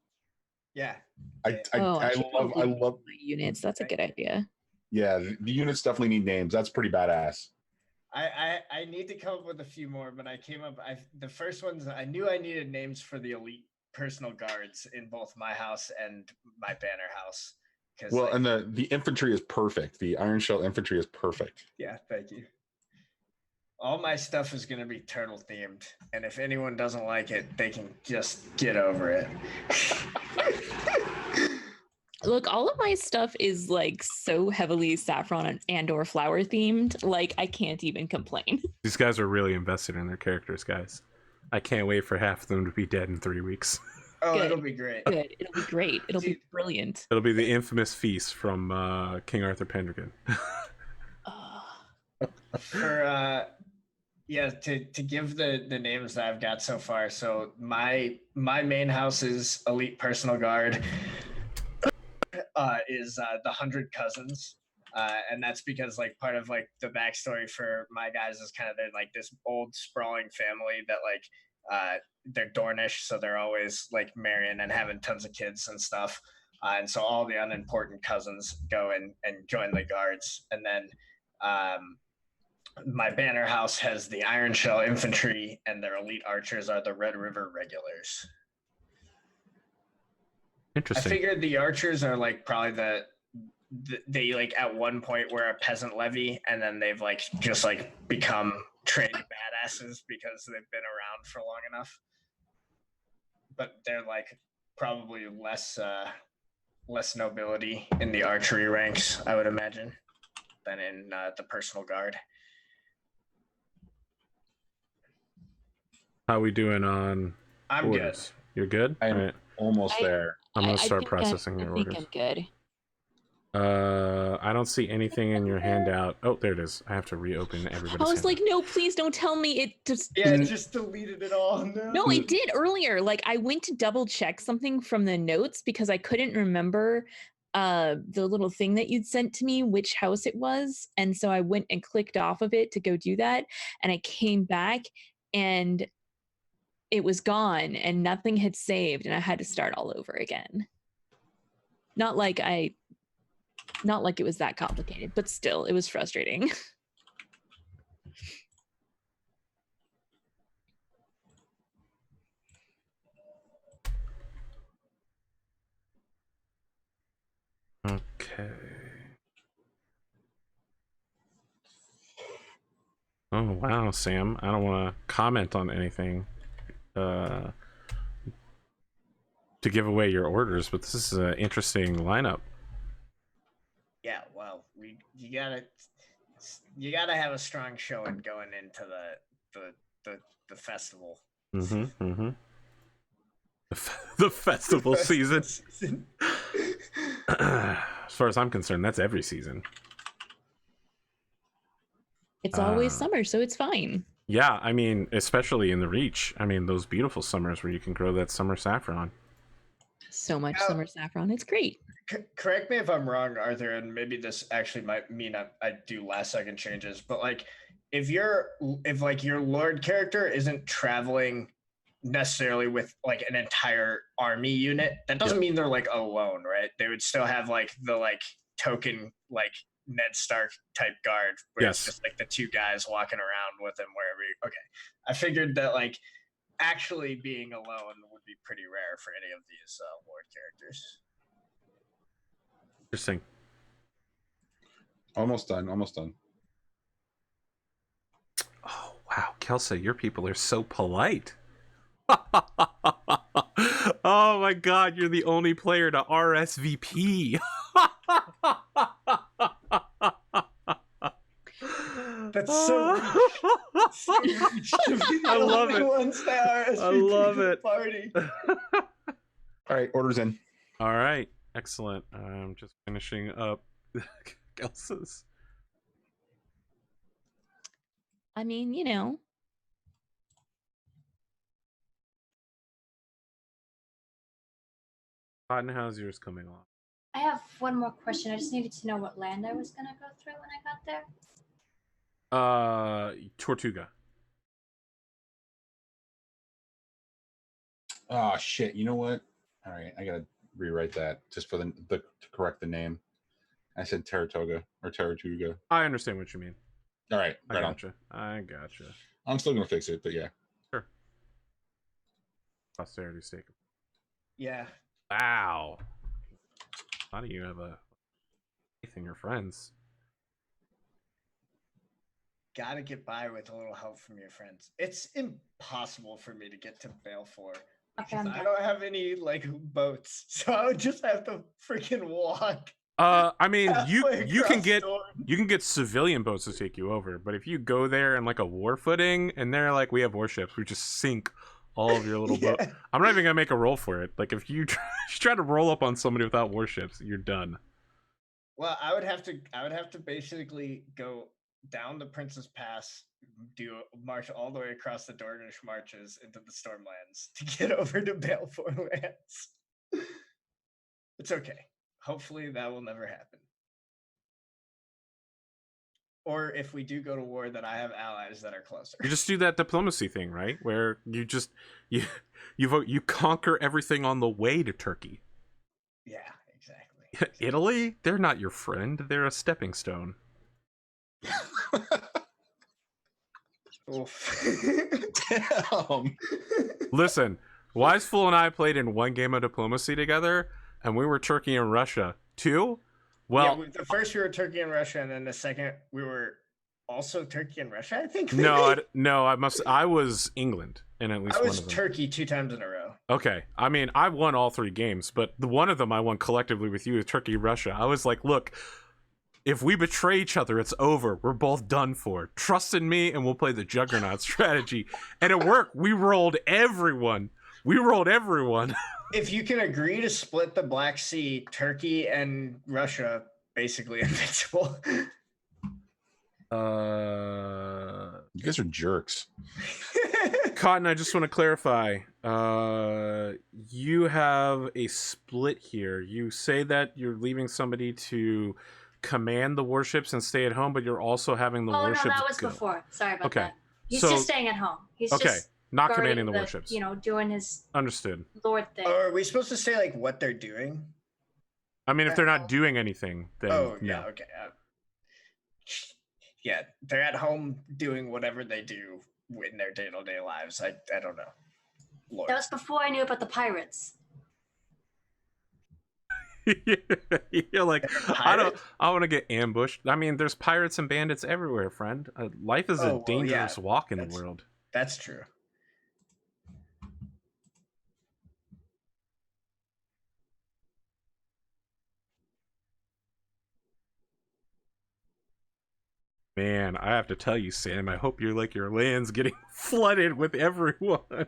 Yeah. I love units. That's a good idea. Yeah, the units definitely need names. That's pretty badass. I need to come up with a few more, but the first ones, I knew I needed names for the elite personal guards in both my house and my banner house. Well, and the infantry is perfect. The Iron Shell infantry is perfect. Yeah, thank you. All my stuff is going to be turtle themed, and if anyone doesn't like it, they can just get over it. Look, all of my stuff is like so heavily saffron and or flower themed. Like I can't even complain. These guys are really invested in their characters, guys. I can't wait for half of them to be dead in 3 weeks. Oh, Good. it'll be great. Good. It'll be great. It'll be brilliant. It'll be the infamous feast from King Arthur Pendragon. For yeah, to give the names that I've got so far. So my main house is Elite Personal Guard. Is the 100 Cousins. And that's because like part of like the backstory for my guys is kind of they're like this old sprawling family that like they're Dornish, so they're always like marrying and having tons of kids and stuff. And so all the unimportant cousins go and join the guards. And then my banner house has the Iron Shell Infantry, and their elite archers are the Red River Regulars. Interesting. I figured the archers are like probably they like at one point were a peasant levy, and then they've like just like become trained badasses because they've been around for long enough. But they're like probably less nobility in the archery ranks, I would imagine, than in the personal guard. How we doing on I'm orders? You're good? I'm All right. almost there. I'm going to start think processing your I think orders. I'm good. I don't see anything in your handout. Oh, there it is. I have to reopen everybody's I was handout. like, no, please don't tell me it just. Yeah, it just deleted it all. No, it did earlier. Like I went to double check something from the notes because I couldn't remember the little thing that you'd sent to me, which house it was. And so I went and clicked off of it to go do that. And I came back and it was gone and nothing had saved and I had to start all over again. Not like it was that complicated, but still, it was frustrating. Okay. Oh, wow, Sam. I don't want to comment on anything to give away your orders, but this is an interesting lineup. Yeah, well, you gotta have a strong showing going into the festival. The festival season. As far as I'm concerned, that's every season. It's always summer, so it's fine. Yeah, I mean, especially in the Reach. I mean, those beautiful summers where you can grow that summer saffron. So much summer saffron. It's great. Correct me if I'm wrong, Arthur, and maybe this actually might mean I do last second changes, but like if your Lord character isn't traveling necessarily with like an entire army unit, that doesn't mean they're like alone, right? They would still have like the like token like Ned Stark type guard where it's just like the two guys walking around with him wherever okay. I figured that like actually being alone would be pretty rare for any of these Lord characters. Interesting. Almost done. Oh, wow. Kelsa, your people are so polite. Oh my god, you're the only player to RSVP. That's so rich. I love it. I love it. Party. All right, orders in. All right, excellent. I'm just finishing up Kelsa's. I mean, you know. Cotton, how's yours coming along? I have one more question. I just needed to know what land I was going to go through when I got there. Tortuga. Oh shit! You know what? All right, I gotta rewrite that just for the to correct the name. I said Taratoga or Taratuga. I understand what you mean. All right, I gotcha. I'm still gonna fix it, but yeah. Sure. Posterity's sake. Yeah. Wow. How do you have a faith in your friends? Gotta get by with a little help from your friends. It's impossible for me to get to Balfour Okay, I'm I done. don't have any like boats, so I would just have to freaking walk. I mean, halfway you can across get storm. civilian boats to take you over, but if you go there in like a war footing and they're like, we have warships, we just sink all of your little boat. Yeah. I'm not even gonna make a roll for it. Like if you try to roll up on somebody without warships, you're done. Well, I would have to basically go down the Princess Pass, march all the way across the Dornish Marches into the Stormlands to get over to Balfour Lands. It's okay. Hopefully that will never happen. Or if we do go to war, then I have allies that are closer. You just do that diplomacy thing, right? Where you just you conquer everything on the way to Turkey. Yeah, exactly. Italy? They're not your friend. They're a stepping stone. Oof. Damn. Listen, Wiseful and I played in one game of diplomacy together, and we were Turkey and Russia. 2? Well, yeah, the first we were Turkey and Russia, and then the second we were also Turkey and Russia. I think. I was England in at least I one was of them. Turkey 2 times in a row. Okay, I mean, I won all 3 games, but the one of them I won collectively with you, Turkey, Russia. I was like, look, if we betray each other, it's over. We're both done for. Trust in me, and we'll play the Juggernaut strategy. And it worked. We rolled everyone. If you can agree to split the Black Sea, Turkey and Russia basically invincible. You guys are jerks. Cotton, I just want to clarify. You have a split here. You say that you're leaving somebody to command the warships and stay at home, but you're also having the warships. Oh no, that was go. before. Sorry about Okay. that. He's So- just staying at home. He's Okay, just not guarding commanding the warships. doing his Understood. lord thing. Or are we supposed to say like what they're doing? I mean, if they're not doing anything, then Oh no. yeah, okay. Yeah, they're at home doing whatever they do in their day-to-day lives. I don't know. Lord. That was before I knew about the pirates. You're like, I want to get ambushed. I mean, there's pirates and bandits everywhere, friend. Life is a dangerous walk in the world. That's true. Man, I have to tell you, Sam, I hope your land's getting flooded with everyone.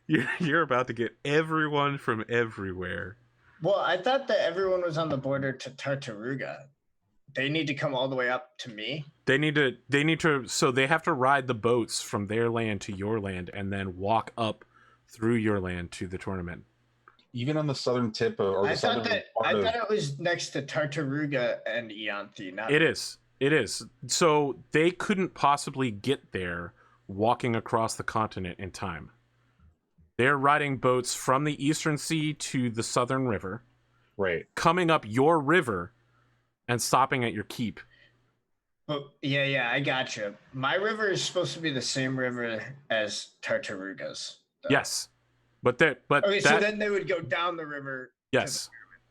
You're about to get everyone from everywhere. Well, I thought that everyone was on the border to Tartaruga. They need to come all the way up to me. They need to so they have to ride the boats from their land to your land and then walk up through your land to the tournament. Even on the southern tip or I the southern thought it was next to Tartaruga and Ianthi. Not It is. So they couldn't possibly get there walking across the continent in time. They're riding boats from the Eastern Sea to the Southern River. Right. Coming up your river and stopping at your keep. But yeah, I gotcha. My river is supposed to be the same river as Tartaruga's. Though. Yes. But so then they would go down the river. Yes.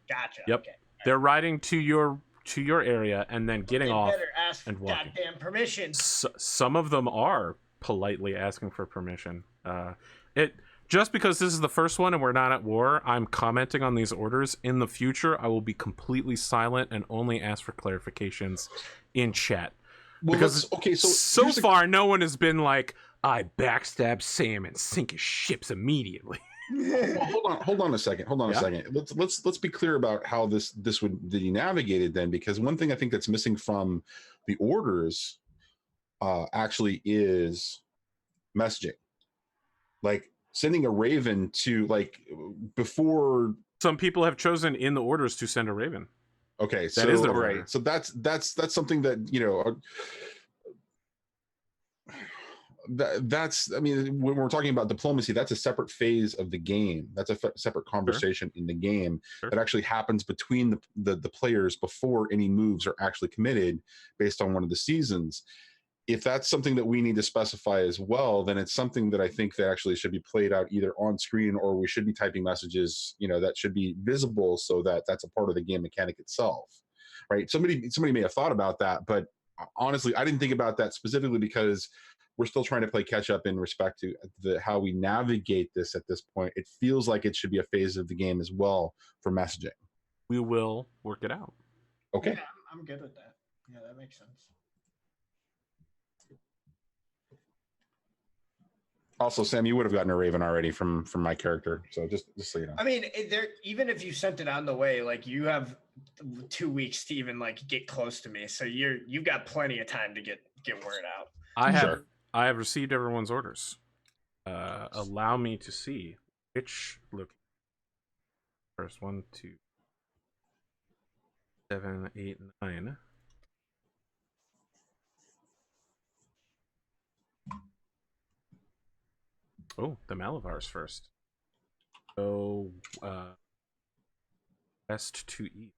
Gotcha. Yep. Okay. They're riding to your area and then getting off better ask and for walking. goddamn permission. Some of them are politely asking for permission. Just because this is the first one and we're not at war, I'm commenting on these orders. In the future, I will be completely silent and only ask for clarifications in chat. Well, because so here's far, no one has been like, I backstab Sam and sink his ships immediately. Well, hold on a second. A second. Let's be clear about how this would be navigated then, because one thing I think that's missing from the orders actually is messaging. Like sending a raven to before. Some people have chosen in the orders to send a raven. Okay, that is the right. So that's something that that's, I mean, when we're talking about diplomacy, that's a separate phase of the game. That's a separate conversation in the game that actually happens between the players before any moves are actually committed based on one of the seasons. If that's something that we need to specify as well, then it's something that I think that actually should be played out either on screen, or we should be typing messages, that should be visible so that that's a part of the game mechanic itself, right? Somebody may have thought about that, but honestly, I didn't think about that specifically because we're still trying to play catch up in respect to how we navigate this at this point. It feels like it should be a phase of the game as well for messaging. We will work it out. Okay. Yeah, I'm good with that. Yeah, that makes sense. Also, Sam, you would have gotten a Raven already from my character, so just so you know. I mean, even if you sent it on the way, like you have 2 weeks to even like get close to me, so you've got plenty of time to get word out. I have received everyone's orders. Allow me to see which look first. 1, 2, 7, 8, 9. Oh, the Malivars first. So, west to east.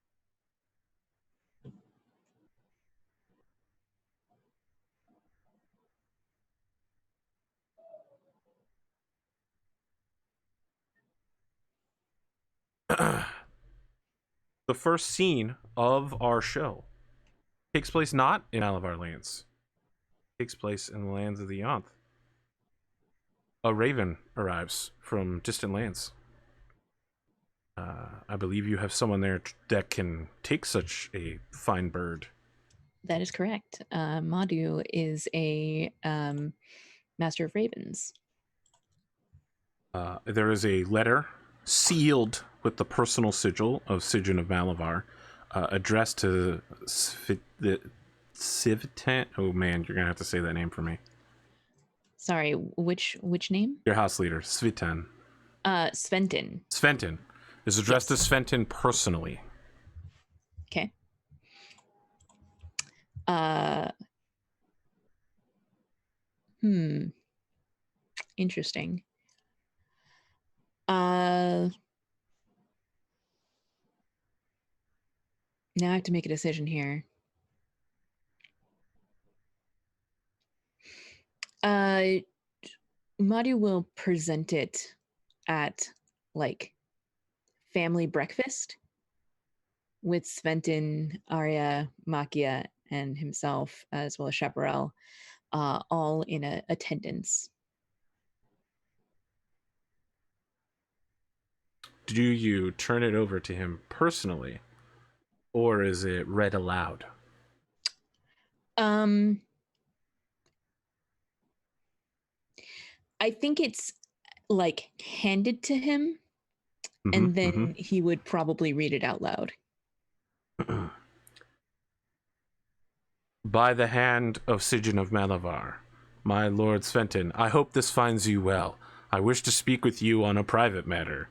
The first scene of our show takes place not in Malavar lands. It takes place in the lands of the Yonth. A raven arrives from distant lands. I believe you have someone there that can take such a fine bird. That is correct. Madhu is a master of ravens. There is a letter sealed with the personal sigil of Sigyn of Malavar, addressed to Civitan. Oh man, you're gonna have to say that name for me. Sorry, which name? Your house leader, Svitan. Sventon. Sventon is addressed to Sventon personally. Okay. Interesting. Now I have to make a decision here. Madhu will present it at like family breakfast with Sventon, Arya, Makia, and himself, as well as Chaparral, all in attendance. Do you turn it over to him personally, or is it read aloud? I think it's like handed to him, and then he would probably read it out loud. By the hand of Sigyn of Malavar, my lord Sventon, I hope this finds you well. I wish to speak with you on a private matter.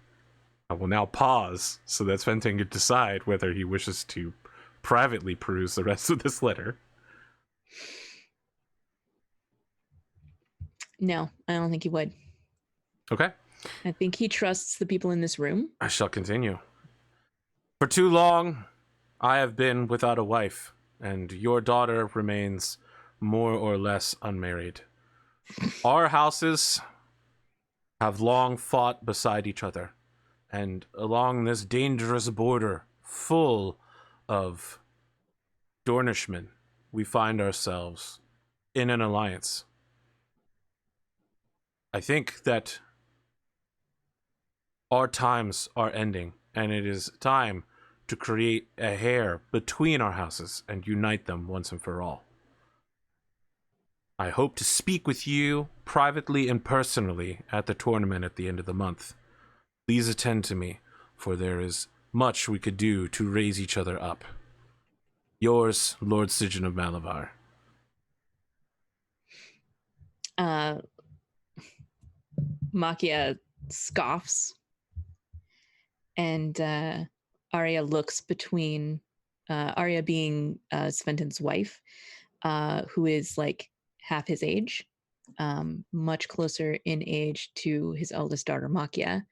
I will now pause so that Sventon can decide whether he wishes to privately peruse the rest of this letter. No, I don't think he would. Okay. I think he trusts the people in this room. I shall continue. For too long, I have been without a wife, and your daughter remains more or less unmarried. Our houses have long fought beside each other, and along this dangerous border full of Dornishmen, we find ourselves in an alliance. I think that our times are ending, and it is time to create a hair between our houses and unite them once and for all. I hope to speak with you privately and personally at the tournament at the end of the month. Please attend to me, for there is much we could do to raise each other up. Yours, Lord Sigyn of Malavar. Makia scoffs, and Arya looks between Arya being Sventon's wife, who is like half his age, much closer in age to his eldest daughter, Makia.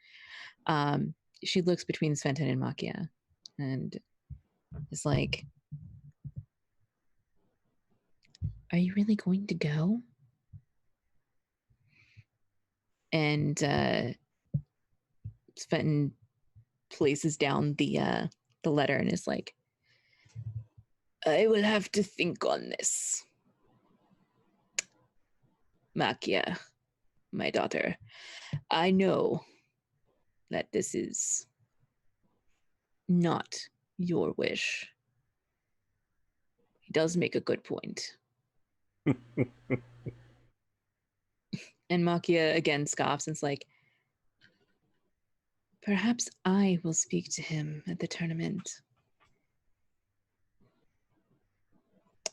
She looks between Sventon and Makia and is like, are you really going to go? And Sventon places down the letter and is like, I will have to think on this. Makia, my daughter, I know that this is not your wish. He does make a good point. And Makia again scoffs and's like, perhaps I will speak to him at the tournament.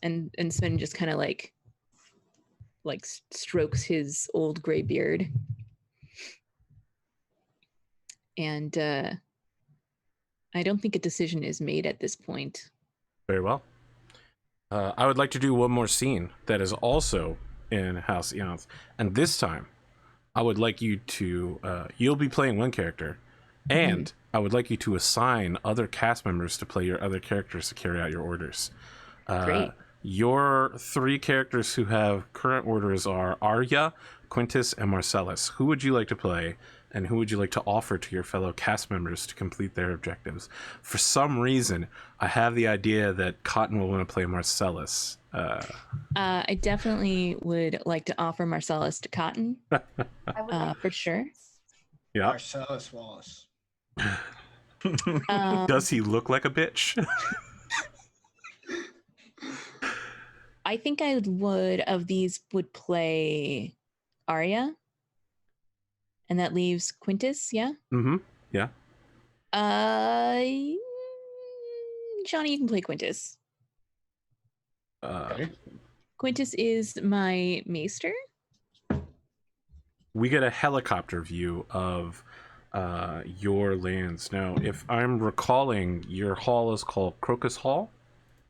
And Sven just kind of like strokes his old gray beard. And I don't think a decision is made at this point. Very well. I would like to do one more scene that is also in House Eonth. And this time, I would like you to... you'll be playing one character. And I would like you to assign other cast members to play your other characters to carry out your orders. Great. Your 3 characters who have current orders are Arya, Quintus, and Marcellus. Who would you like to play, and who would you like to offer to your fellow cast members to complete their objectives? For some reason, I have the idea that Cotton will want to play Marcellus. I definitely would like to offer Marcellus to Cotton, I would like for sure. Yeah. Marcellus Wallace. Does he look like a bitch? I think I would play Arya. And that leaves Quintus, yeah? Mm-hmm. Yeah. Johnny, you can play Quintus. Okay. Quintus is my maester. We get a helicopter view of your lands. Now, if I'm recalling, your hall is called Crocus Hall.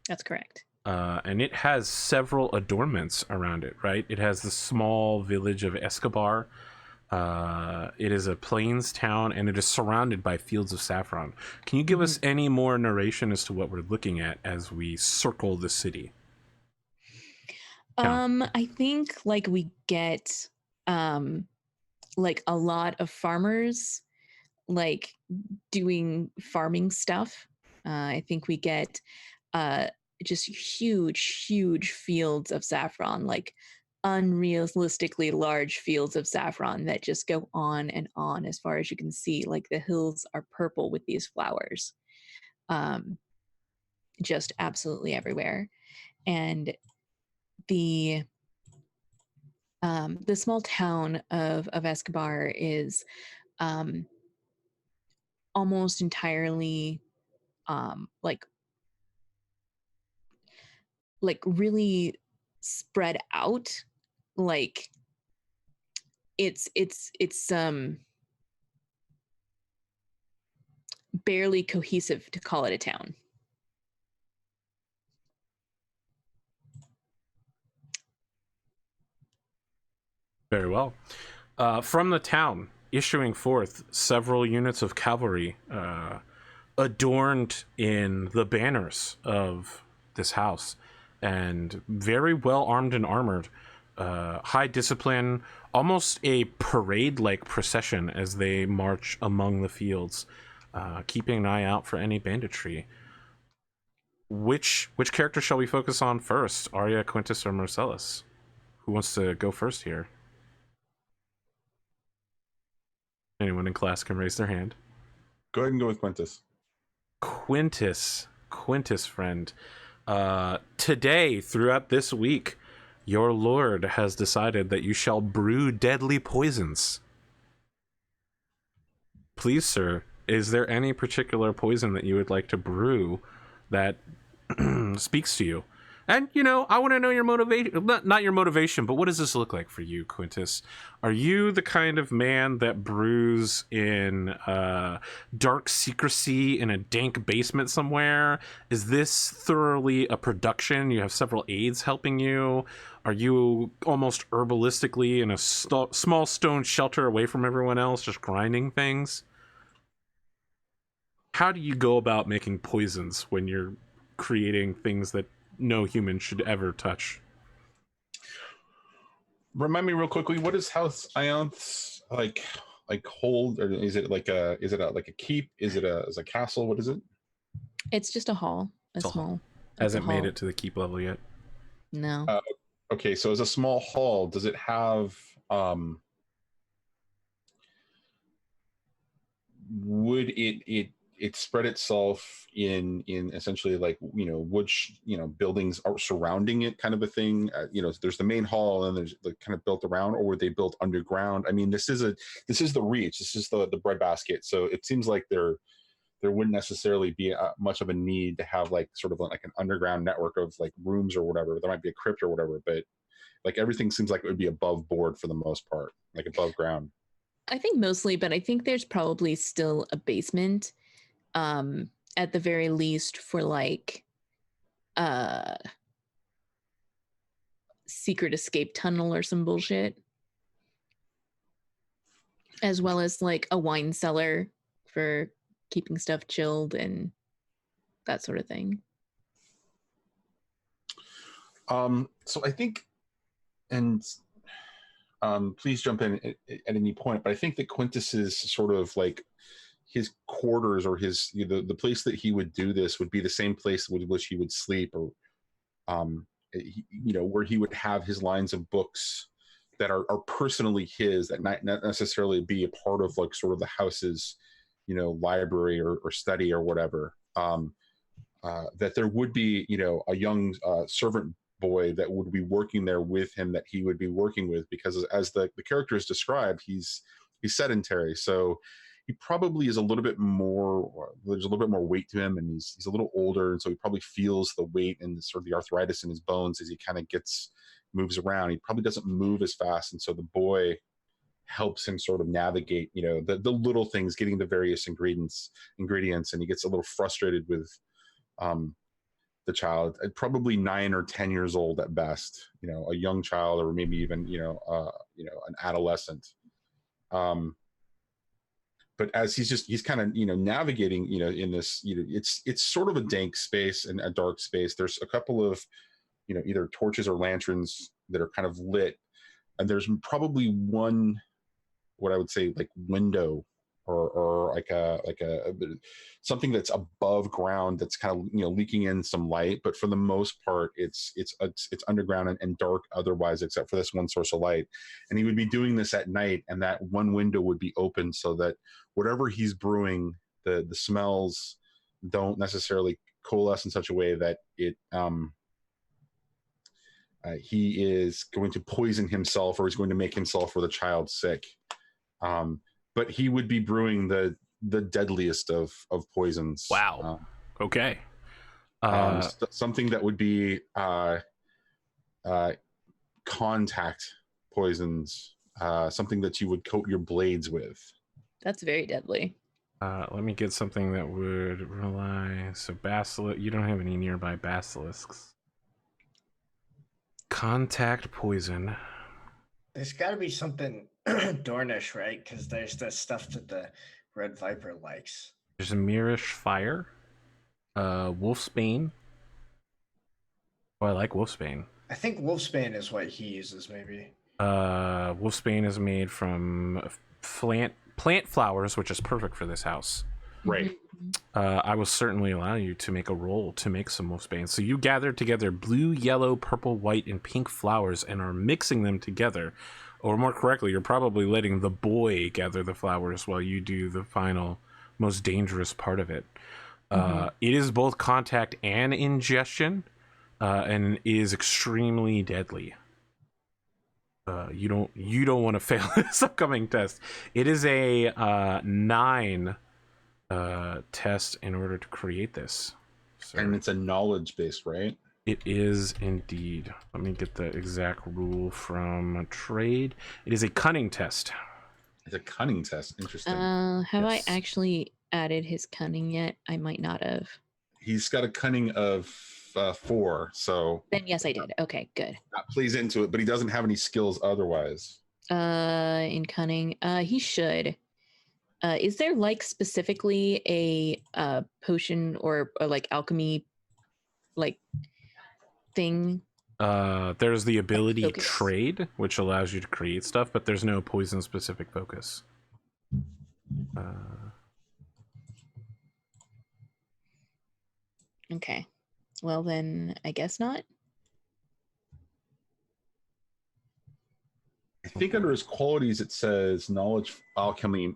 That's correct. And it has several adornments around it, right? It has the small village of Escobar. It is a plains town, and it is surrounded by fields of saffron. Can you give us any more narration as to what we're looking at as we circle the city? I think like we get like a lot of farmers like doing farming stuff. I think we get just huge fields of saffron, like unrealistically large fields of saffron that just go on and on as far as you can see. Like the hills are purple with these flowers, just absolutely everywhere. And the small town of Escobar is almost entirely like really spread out. Like it's barely cohesive to call it a town. Very well. From the town, issuing forth several units of cavalry, adorned in the banners of this house, and very well armed and armored. High discipline, almost a parade-like procession as they march among the fields, keeping an eye out for any banditry. Which character shall we focus on first? Arya, Quintus, or Marcellus? Who wants to go first here? Anyone in class can raise their hand. Go ahead and go with Quintus. Quintus, friend. Today, throughout this week, your lord has decided that you shall brew deadly poisons. Please, sir, is there any particular poison that you would like to brew that speaks to you? And, you know, I want to know your motivation, not your motivation, but what does this look like for you, Quintus? Are you the kind of man that brews in dark secrecy in a dank basement somewhere? Is this thoroughly a production? You have several aides helping you? Are you almost herbalistically in a small stone shelter away from everyone else, just grinding things? How do you go about making poisons when you're creating things that no human should ever touch? Remind me real quickly, what is House Eonth like hold, or is it like a keep? Is it a castle? What is it? It's just a hall, It's a small. Hasn't a hall. made it to the keep level yet. No. Okay, so as a small hall, does it have would it spread itself in essentially like wood buildings are surrounding it, kind of a thing? There's the main hall and there's like kind of built around, or were they built underground? I mean, this is the reach, this is the breadbasket, so it seems like there wouldn't necessarily be much of a need to have like sort of like an underground network of like rooms or whatever. There might be a crypt or whatever, but like everything seems like it would be above board for the most part, like above ground. I think mostly, but I think there's probably still a basement, at the very least, for like secret escape tunnel or some bullshit, as well as like a wine cellar for keeping stuff chilled and that sort of thing. So I think, and please jump in at any point, but I think that Quintus's sort of like his quarters, or his the place that he would do this would be the same place with which he would sleep, or where he would have his lines of books that are personally his, that not necessarily be a part of like sort of the house's library or study or whatever. That there would be a young servant boy that would be working there with him, that he would be working with, because as the character is described, he's sedentary, so he probably is a little bit more, there's a little bit more weight to him, and he's a little older, and so he probably feels the weight and sort of the arthritis in his bones as he kind of moves around. He probably doesn't move as fast, and so the boy helps him sort of navigate the little things, getting the various ingredients, and he gets a little frustrated with the child, probably 9 or 10 years old at best, a young child, or maybe even an adolescent. But as he's kind of navigating in this, it's sort of a dank space and a dark space. There's a couple of either torches or lanterns that are kind of lit, and there's probably one, what I would say, like window, or like a something that's above ground that's kind of leaking in some light, but for the most part it's underground and dark otherwise, except for this one source of light. And he would be doing this at night, and that one window would be open so that whatever he's brewing, the smells don't necessarily coalesce in such a way that he is going to poison himself, or he's going to make himself or the child sick. But he would be brewing the deadliest of poisons. Wow. Okay. Something that would be contact poisons, something that you would coat your blades with. That's very deadly. Let me get something that would rely. So basilisk. You don't have any nearby basilisks. Contact poison. There's got to be something Dornish, right? Because there's the stuff that the Red Viper likes. There's a Mirish fire. Wolfsbane. Oh, I like Wolfsbane. I think Wolfsbane is what he uses, maybe. Wolfsbane is made from plant flowers, which is perfect for this house. Right. I will certainly allow you to make a roll to make some Wolfsbane. So you gather together blue, yellow, purple, white, and pink flowers and are mixing them together. Or more correctly, you're probably letting the boy gather the flowers while you do the final, most dangerous part of it. It is both contact and ingestion, and is extremely deadly. You don't want to fail this upcoming test. It is a 9 test in order to create this. So and it's a knowledge based, right? It is indeed. Let me get the exact rule from trade. It is a cunning test. It's a cunning test. Interesting. Have I actually added his cunning yet? I might not have. He's got a cunning of 4, so Then yes, I did. Okay, good. that plays into it, but he doesn't have any skills otherwise. In cunning, he should. Is there like specifically a potion or like alchemy like thing? There's the ability Focus. trade, which allows you to create stuff, but there's no poison specific focus. Okay. Well then I guess not. I think under his qualities it says knowledge, alchemy,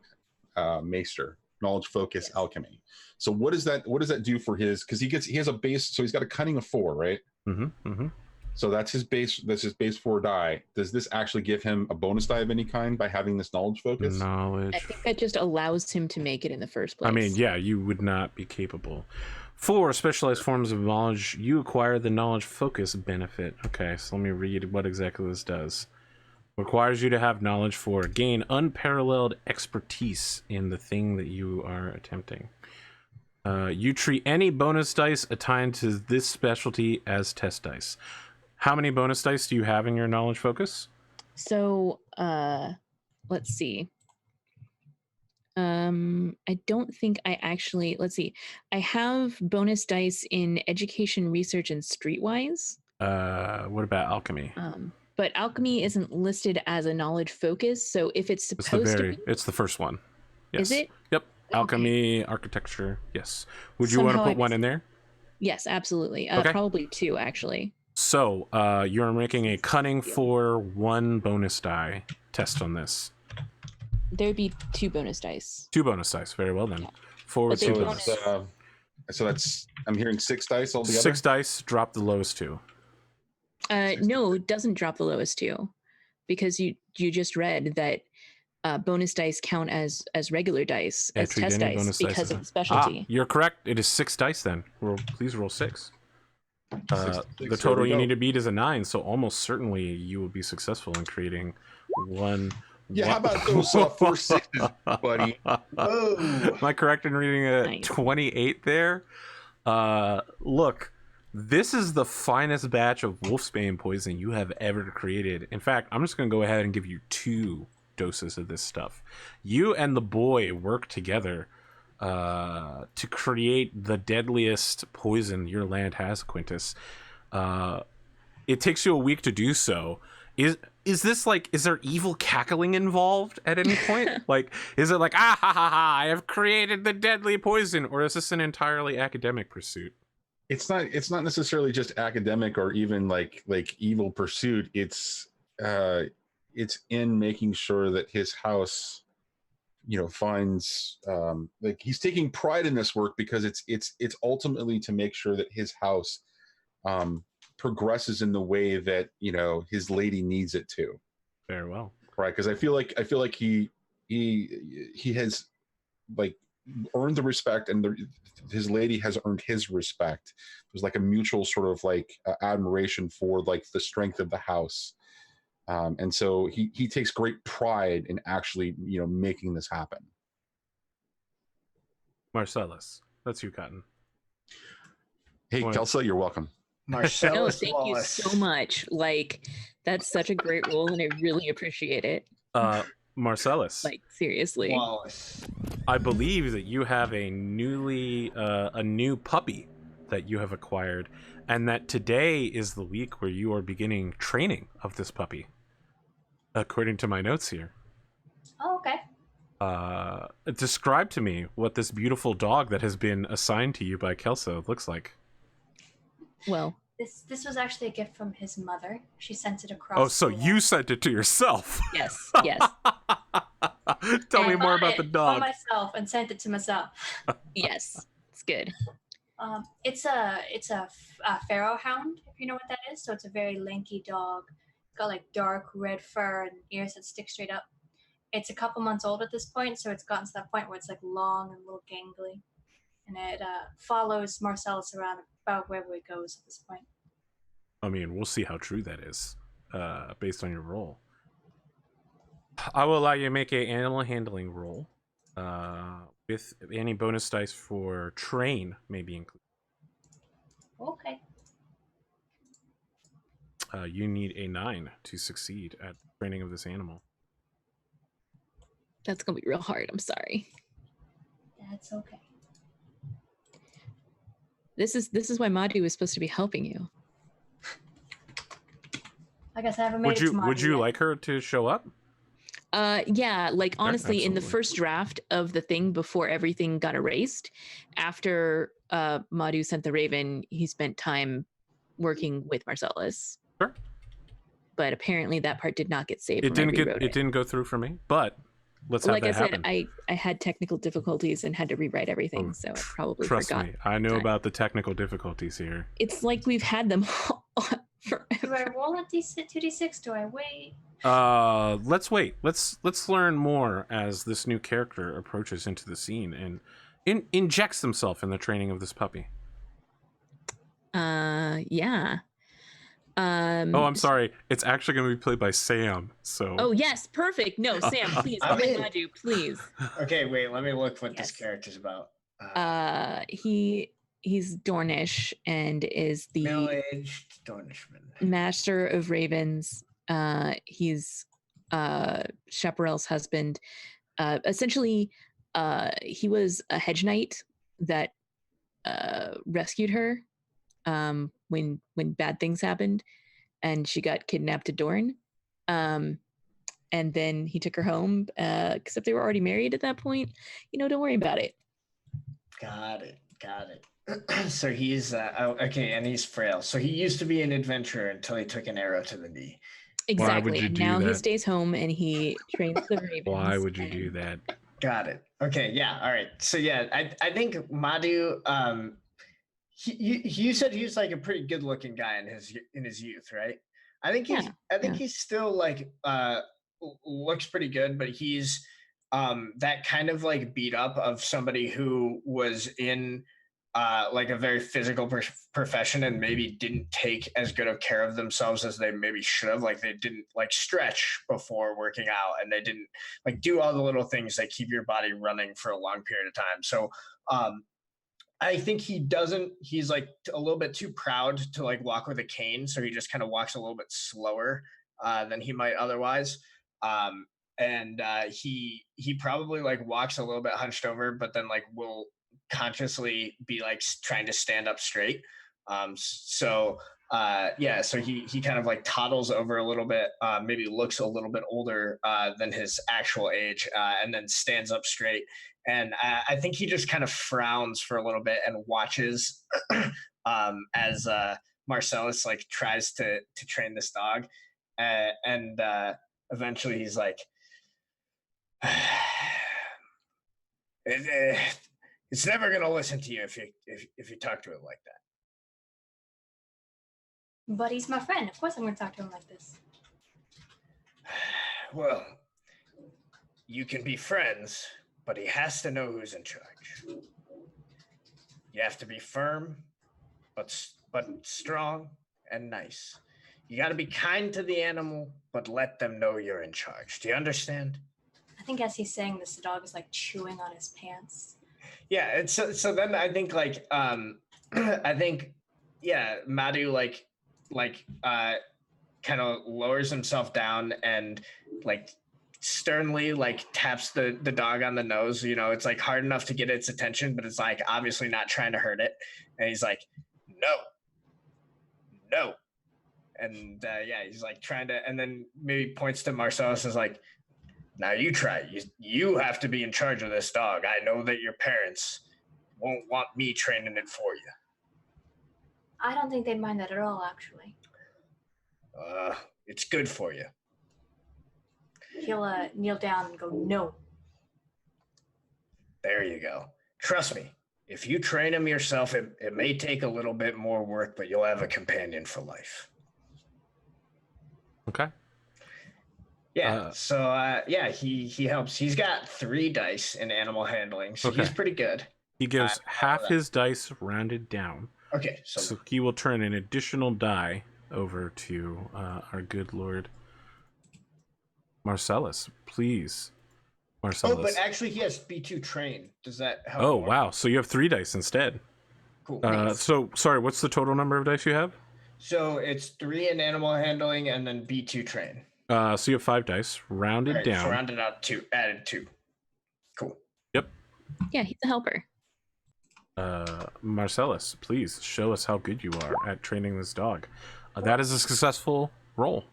maester, knowledge, focus, alchemy. So what does that do for his? Because he has a base, so he's got a cunning of 4, right? So that's his base. That's his base 4 die. Does this actually give him a bonus die of any kind by having this knowledge focus? Knowledge. I think that just allows him to make it in the first place. I mean, yeah, you would not be capable. 4 specialized forms of knowledge. You acquire the knowledge focus benefit. Okay, so let me read what exactly this does. Requires you to have knowledge 4. Gain unparalleled expertise in the thing that you are attempting. You treat any bonus dice assigned to this specialty as test dice. How many bonus dice do you have in your knowledge focus? So, let's see. I don't think I actually, let's see. I have bonus dice in education, research, and streetwise. What about alchemy? But alchemy isn't listed as a knowledge focus, so if it's supposed to be... It's the first one. Yes. Is it? Yep. Alchemy, architecture, yes. Would you want to put one in there? Yes, absolutely. Okay. Probably 2, actually. So, you're making a cunning 4 1 bonus die test on this. There'd be 2 bonus dice. 2 bonus dice. Very well then. Yeah. Forward 2 bonus. So that's, I'm hearing 6 dice altogether. 6 dice. Drop the lowest 2. No, it doesn't drop the lowest 2, because you just read that bonus dice count as regular dice, as test dice, because of the specialty. You're correct. It is 6 dice then. Please roll 6. The So total you need to beat is a 9, so almost certainly you will be successful in creating one. Yeah, how about those 4 6s, buddy? Oh. Am I correct in reading a 28 there? Look, this is the finest batch of wolfsbane poison you have ever created. In fact, I'm just going to go ahead and give you 2 doses of this stuff. You and the boy work together to create the deadliest poison your land has, Quintus. It takes you a week to do so. Is this like, is there evil cackling involved at any point? Like, is it like, ha ha ha, I have created the deadly poison, or is this an entirely academic pursuit? It's not necessarily just academic or even like evil pursuit. It's in making sure that his house, finds like, he's taking pride in this work because it's ultimately to make sure that his house progresses in the way that his lady needs it to. Very well. Right, because I feel like he has like earned the respect, and his lady has earned his respect. There's like a mutual sort of like admiration for like the strength of the house, and so he takes great pride in actually making this happen. Marcellus, that's you, Cotton. Hey, Kelsa, you're welcome. Marcellus, thank you so much. Like, that's such a great role, and I really appreciate it. Marcellus, like, seriously, Wallace. I believe that you have a new puppy that you have acquired, and that today is the week where you are beginning training of this puppy, according to my notes here. Oh, okay. Describe to me what this beautiful dog that has been assigned to you by Kelsa looks like. Well, this was actually a gift from his mother. She sent it across. Oh, so you sent it to yourself? yes. Tell me more about the dog. For myself, and sent it to myself. Yes, it's good. It's a pharaoh hound, if you know what that is. So it's a very lanky dog. It's got like dark red fur and ears that stick straight up. It's a couple months old at this point, so it's gotten to that point where it's like long and a little gangly, and it follows Marcellus around about wherever he goes at this point. I mean, we'll see how true that is, based on your roll. I will allow you to make an animal handling roll, with any bonus dice for train may be included. Okay. You need a 9 to succeed at training of this animal. That's gonna be real hard. I'm sorry. That's okay. This is why Madhu was supposed to be helping you. I guess I haven't made it to Madhu Would you yet. like her to show up? Yeah, like honestly, in the absolutely. first draft of the thing before everything got erased, after Madhu sent the Raven, he spent time working with Marcellus. Sure. but apparently that part did not get saved. It didn't go through for me, but let's have like that I said, happen. I had technical difficulties and had to rewrite everything, so I probably Trust forgot. me, I know about the technical difficulties here. It's like we've had them forever. Do I roll a 2d6? Do I wait? Let's wait. Let's learn more as this new character approaches into the scene and injects himself in the training of this puppy. Yeah. Oh, I'm sorry. It's actually going to be played by Sam. So. Oh yes, perfect. No, Sam, please. I mean- Madu, please. Okay, wait. Let me look what this Yes. character's about. He's Dornish and is the Middle-aged Dornishman. master of ravens. He's Chaparral's husband. Essentially, he was a hedge knight that rescued her when bad things happened, and she got kidnapped to Dorne. And then he took her home, except they were already married at that point. Don't worry about it. Got it. So he's okay, and he's frail. So he used to be an adventurer until he took an arrow to the knee. Exactly. you And do now he that? stays home and he trains the ravens. Why would you do that? Got it. Okay, yeah, all right. So yeah, I think Madhu, you said he was like a pretty good looking guy in his youth, right? I think he's still like looks pretty good, but he's that kind of like beat up of somebody who was in like a very physical profession and maybe didn't take as good of care of themselves as they maybe should have. Like they didn't like stretch before working out, and they didn't like do all the little things that keep your body running for a long period of time. So I think he's like a little bit too proud to like walk with a cane. So he just kind of walks a little bit slower than he might otherwise. And he probably like walks a little bit hunched over, but then like will consciously be like trying to stand up straight. So he kind of like toddles over a little bit, maybe looks a little bit older than his actual age, and then stands up straight. And I think he just kind of frowns for a little bit and watches as Marcellus like tries to train this dog, and eventually he's like, it's never gonna listen to you if you talk to it like that. But he's my friend. Of course I'm going to talk to him like this. Well, you can be friends, but he has to know who's in charge. You have to be firm, but strong and nice. You got to be kind to the animal, but let them know you're in charge. Do you understand? I think as he's saying this, the dog is like chewing on his pants. Yeah, and so then I think like Madhu kind of lowers himself down and like sternly like taps the dog on the nose. It's like hard enough to get its attention, but it's like obviously not trying to hurt it. And he's like, no. And he's like trying to, and then maybe points to Marcellus as like, now you try. You have to be in charge of this dog. I know that your parents won't want me training it for you. I don't think they'd mind that at all, actually. It's good for you. He'll kneel down and go, no. There you go. Trust me. If you train him yourself, it may take a little bit more work, but you'll have a companion for life. Okay. Yeah. He helps. He's got 3 dice in animal handling, so Okay. He's pretty good. He gives half his dice rounded down. Okay. So he will turn an additional die over to our good Lord Marcellus. Please, Marcellus. Oh, but actually he has B2 train. Does that help? Oh, more? wow. So you have 3 dice instead. Cool. So, sorry, what's the total number of dice you have? So it's 3 in animal handling and then B2 train. So you have 5 dice, rounded down. So rounded out 2, added 2. Cool. Yep. Yeah, he's a helper. Marcellus, please show us how good you are at training this dog. That is a successful roll.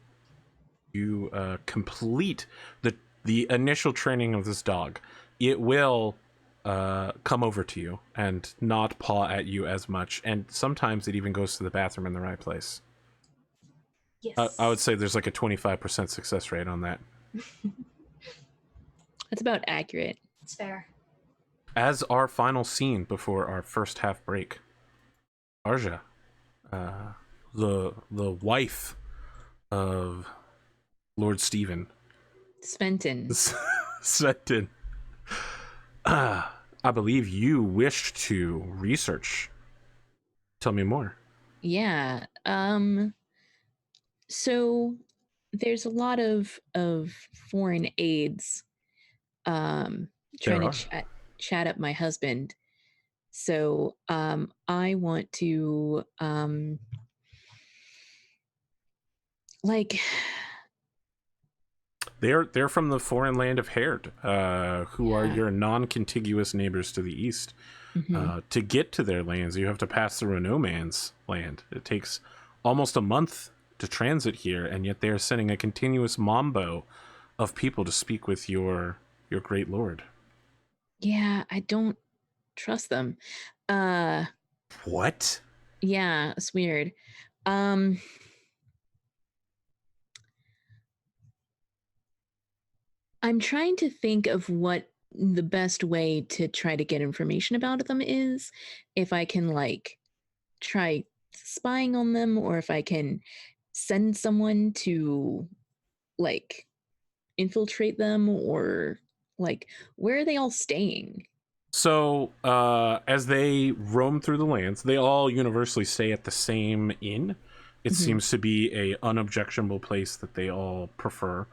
You complete the initial training of this dog. It will come over to you and not paw at you as much, and sometimes it even goes to the bathroom in the right place. Yes. I would say there's like a 25% success rate on that. That's about accurate. It's fair. As our final scene before our first half break, Arja, the wife of Lord Stephen Sventon. Sventon, I believe you wished to research. Tell me more. Yeah. So there's a lot of foreign aids trying to chat up my husband. So I want to like they're from the foreign land of Herd, who are Yeah. your non-contiguous neighbors to the east. mhm. To get to their lands, you have to pass through a no man's land. It takes almost a month to transit here, and yet they are sending a continuous mambo of people to speak with your great lord. Yeah, I don't trust them. What? Yeah, it's weird. I'm trying to think of what the best way to try to get information about them is. If I can like try spying on them, or if I can send someone to like infiltrate them, or like where are they all staying? So, as they roam through the lands, they all universally stay at the same inn. It Mhm. seems to be a unobjectionable place that they all prefer.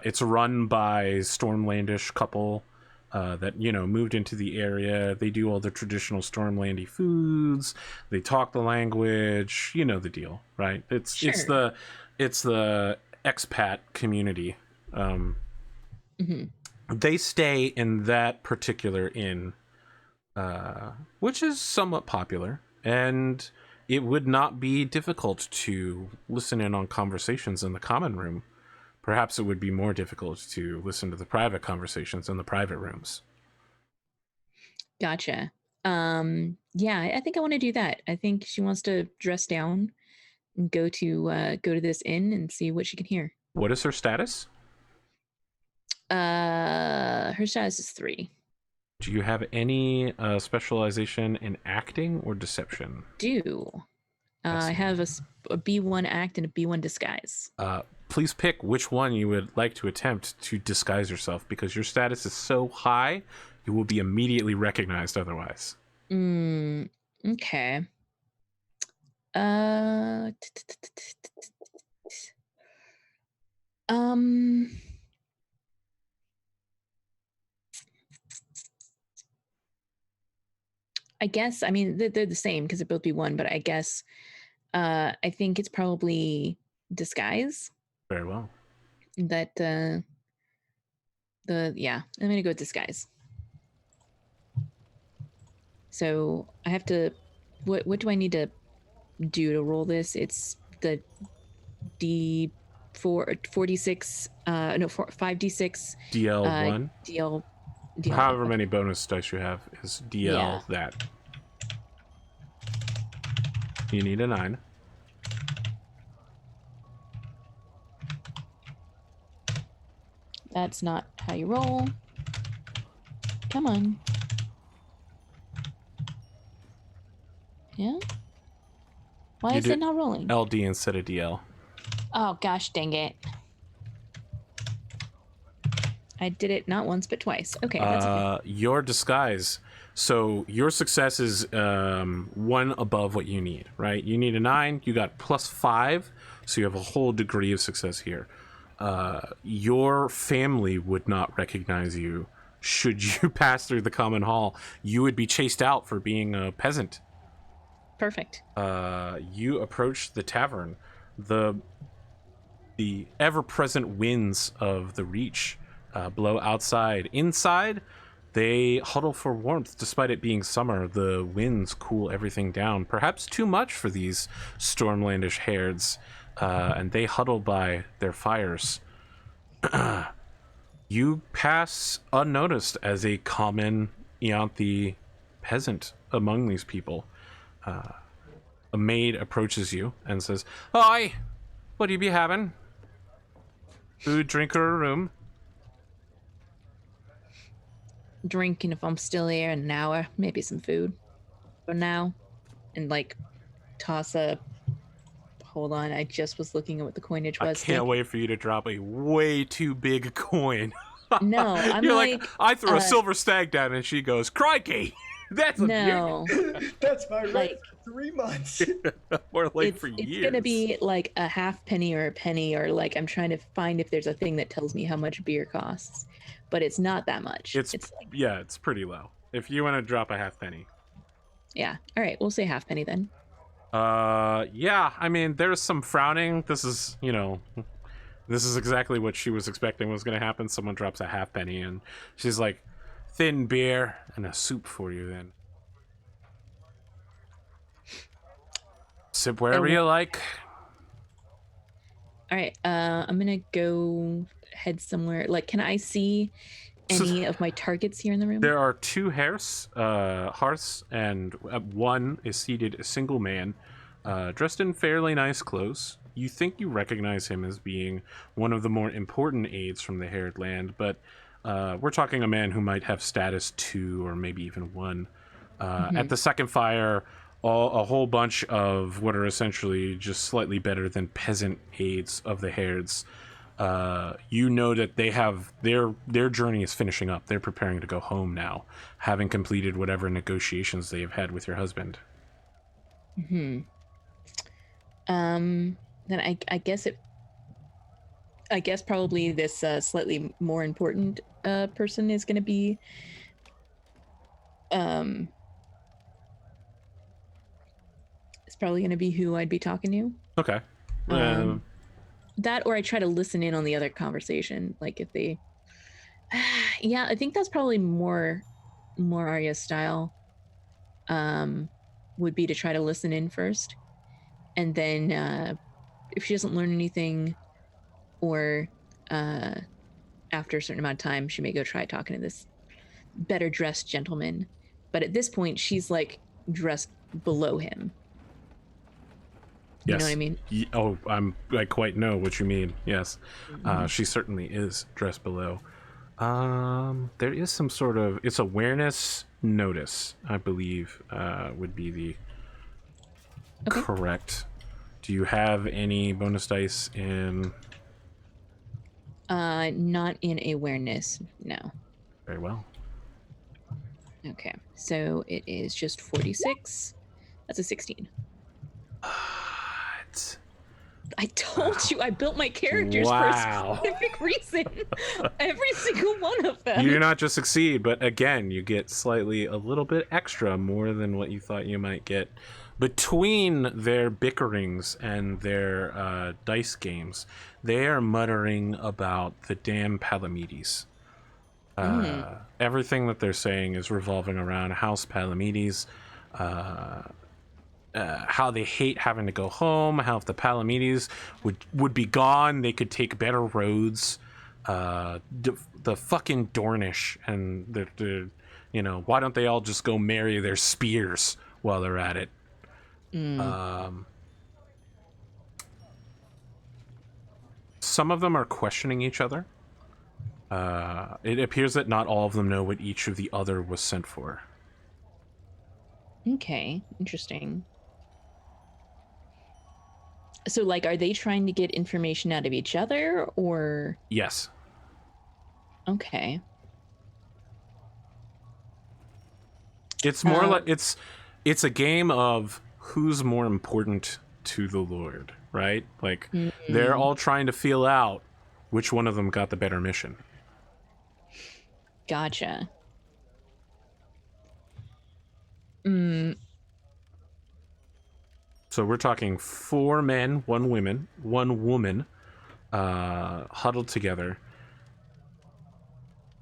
It's run by Stormlandish couple that moved into the area. They do all the traditional Stormlandy foods. They talk the language. You know the deal, right? It's Sure. it's the expat community. Mhm. They stay in that particular inn, which is somewhat popular, and it would not be difficult to listen in on conversations in the common room. Perhaps it would be more difficult to listen to the private conversations in the private rooms. Gotcha. Yeah, I think I want to do that. I think she wants to dress down and go to this inn and see what she can hear. What is her status? Her status is 3. Do you have any specialization in acting or deception? Do I have a B1 act and a B1 disguise? Please pick which one you would like to attempt to disguise yourself, because your status is so high, you will be immediately recognized otherwise. Okay. Uh, um, I guess, I mean, they're the same because they're both B1, but I guess, I think it's probably disguise Very well. that, yeah, I'm gonna go with disguise. So I have to, what do I need to do to roll this? It's the D4, 4d6, no, 5d6 DL1. DL. However many bonus dice you have is DL that. You need a 9. That's not how you roll. Come on. Yeah? Why is it not rolling? LD instead of DL. Oh, gosh dang it. I did it not once, but twice. Okay, that's okay. Your disguise. So your success is 1 above what you need, right? You need a 9. You got +5, so you have a whole degree of success here. Your family would not recognize you should you pass through the common hall. You would be chased out for being a peasant. Perfect. You approach the tavern. The ever-present winds of the Reach blow outside. Inside, they huddle for warmth. Despite it being summer, the winds cool everything down. Perhaps too much for these Stormlandish herds, and they huddle by their fires. You pass unnoticed as a common Ianthe peasant among these people. A maid approaches you and says, "Hi, What do you be having? Food, drink, or a room? Drinking if I'm still here in an hour. Maybe some food for now. And like toss a... Hold on, I just was looking at what the coinage was. I can't wait for you to drop a way too big coin. No, I'm You're like I threw a silver stag down and she goes, crikey! That's a no. That's my rent Like- for 3 months. Or like for It's years. gonna be like a half penny or a penny, or like I'm trying to find if there's a thing that tells me how much beer costs, but it's not that much. It's like, yeah, it's pretty low. If you want to drop a half penny. yeah. All right, we'll say half penny then. Yeah, I mean, there's some frowning. This is, this is exactly what she was expecting was going to happen. Someone drops a half penny and she's like, thin beer and a soup for you then. Sip wherever you like. All right, I'm gonna go head somewhere. Like, can I see any of my targets here in the room? There are 2 hearths, and one is seated a single man, dressed in fairly nice clothes. You think you recognize him as being one of the more important aides from the Haired Land, but we're talking a man who might have status 2 or maybe even 1. At the second fire, a whole bunch of what are essentially just slightly better than peasant aides of the Haireds. You know that they have their journey is finishing up. They're preparing to go home now, having completed whatever negotiations they have had with your husband. Then I guess probably this slightly more important person is going to be it's probably going to be who I'd be talking to. Okay. That, or I try to listen in on the other conversation, like if they yeah, I think that's probably more Arya's style, would be to try to listen in first, and then if she doesn't learn anything, or after a certain amount of time, she may go try talking to this better dressed gentleman. But at this point, she's like dressed below him. You know what I mean? I quite know what you mean. Yes. She certainly is dressed below. There is some sort of, it's awareness notice, I believe, would be the correct. Do you have any bonus dice in? Not in awareness, no. Very well. Okay, so it is just 46. That's a 16. What? I told you I built my characters Wow. for a specific reason. Every single one of them. You do not just succeed, but again, you get slightly a little bit extra, more than what you thought you might get. Between their bickerings and their dice games, they are muttering about the damn Palamedes. Everything that they're saying is revolving around House Palamedes, how they hate having to go home, how if the Palamedes would be gone, they could take better roads. The fucking Dornish, and the why don't they all just go marry their spears while they're at it? Some of them are questioning each other. It appears that not all of them know what each of the other was sent for. Okay, interesting. So, like, are they trying to get information out of each other, or? Yes. Okay. It's more like it's a game of who's more important to the Lord, right? Like, they're all trying to feel out which one of them got the better mission. Gotcha. So we're talking 4 men, 1 woman, huddled together.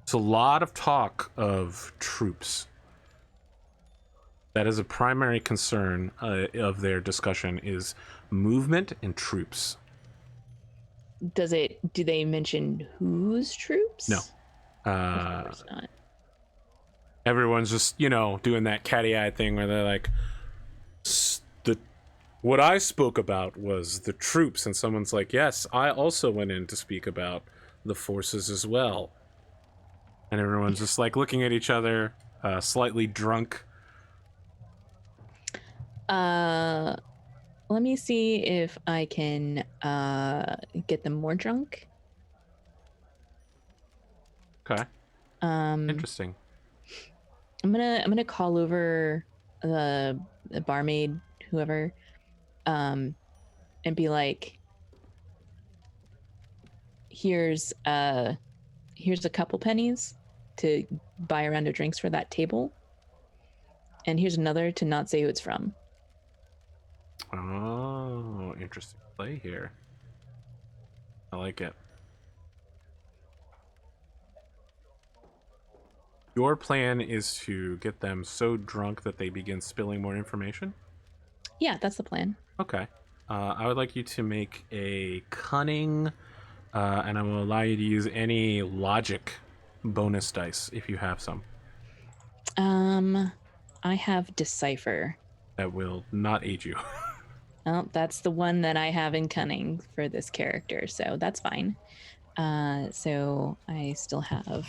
It's a lot of talk of troops. That is a primary concern of their discussion, is movement and troops. Do they mention whose troops? No. Of course not. Everyone's just, doing that catty-eyed thing where they're like, What I spoke about was the troops, and someone's like, yes, I also went in to speak about the forces as well. And everyone's just like looking at each other, slightly drunk. Let me see if I can get them more drunk. Okay. Interesting. I'm gonna call over the barmaid, whoever, and be like, here's a couple pennies to buy a round of drinks for that table, and here's another to not say who it's from. Oh, interesting play here. I like it. Your plan is to get them so drunk that they begin spilling more information? Yeah, that's the plan. Okay. I would like you to make a cunning, and I will allow you to use any logic bonus dice if you have some. I have Decipher. That will not aid you. Well, that's the one that I have in cunning for this character, so that's fine. So I still have...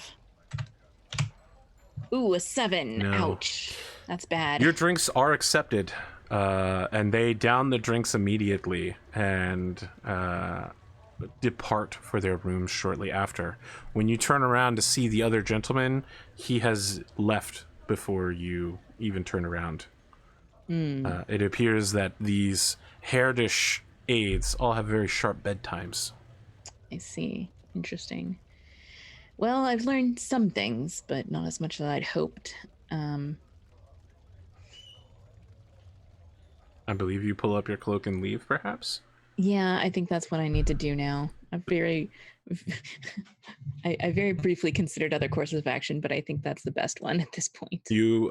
Ooh, a 7. No. Ouch. That's bad. Your drinks are accepted, and they down the drinks immediately and depart for their rooms shortly after. When you turn around to see the other gentleman, he has left before you even turn around. It appears that these hairdish aides all have very sharp bedtimes. I see. Interesting. Well, I've learned some things, but not as much as I'd hoped. I believe you pull up your cloak and leave, perhaps? Yeah, I think that's what I need to do now. I very briefly considered other courses of action, but I think that's the best one at this point. You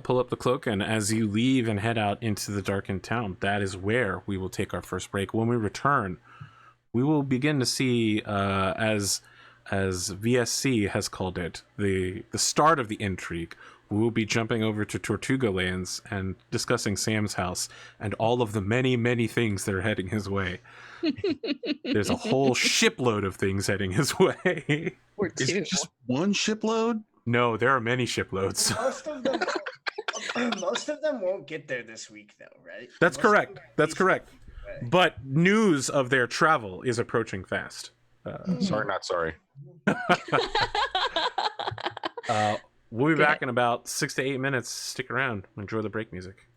pull up the cloak, and as you leave and head out into the darkened town, that is where we will take our first break. When we return, we will begin to see, as VSC has called it, the start of the intrigue. We will be jumping over to Tortuga Lands and discussing Sam's house and all of the many, many things that are heading his way. There's a whole shipload of things heading his way. Or Is two. it just one shipload? No, there are many shiploads. Most of them won't get there this week, though, right? That's Most correct. of them That's correct. way. But news of their travel is approaching fast. Sorry, not sorry. We'll be Okay. back in about 6 to 8 minutes. Stick around. Enjoy the break music.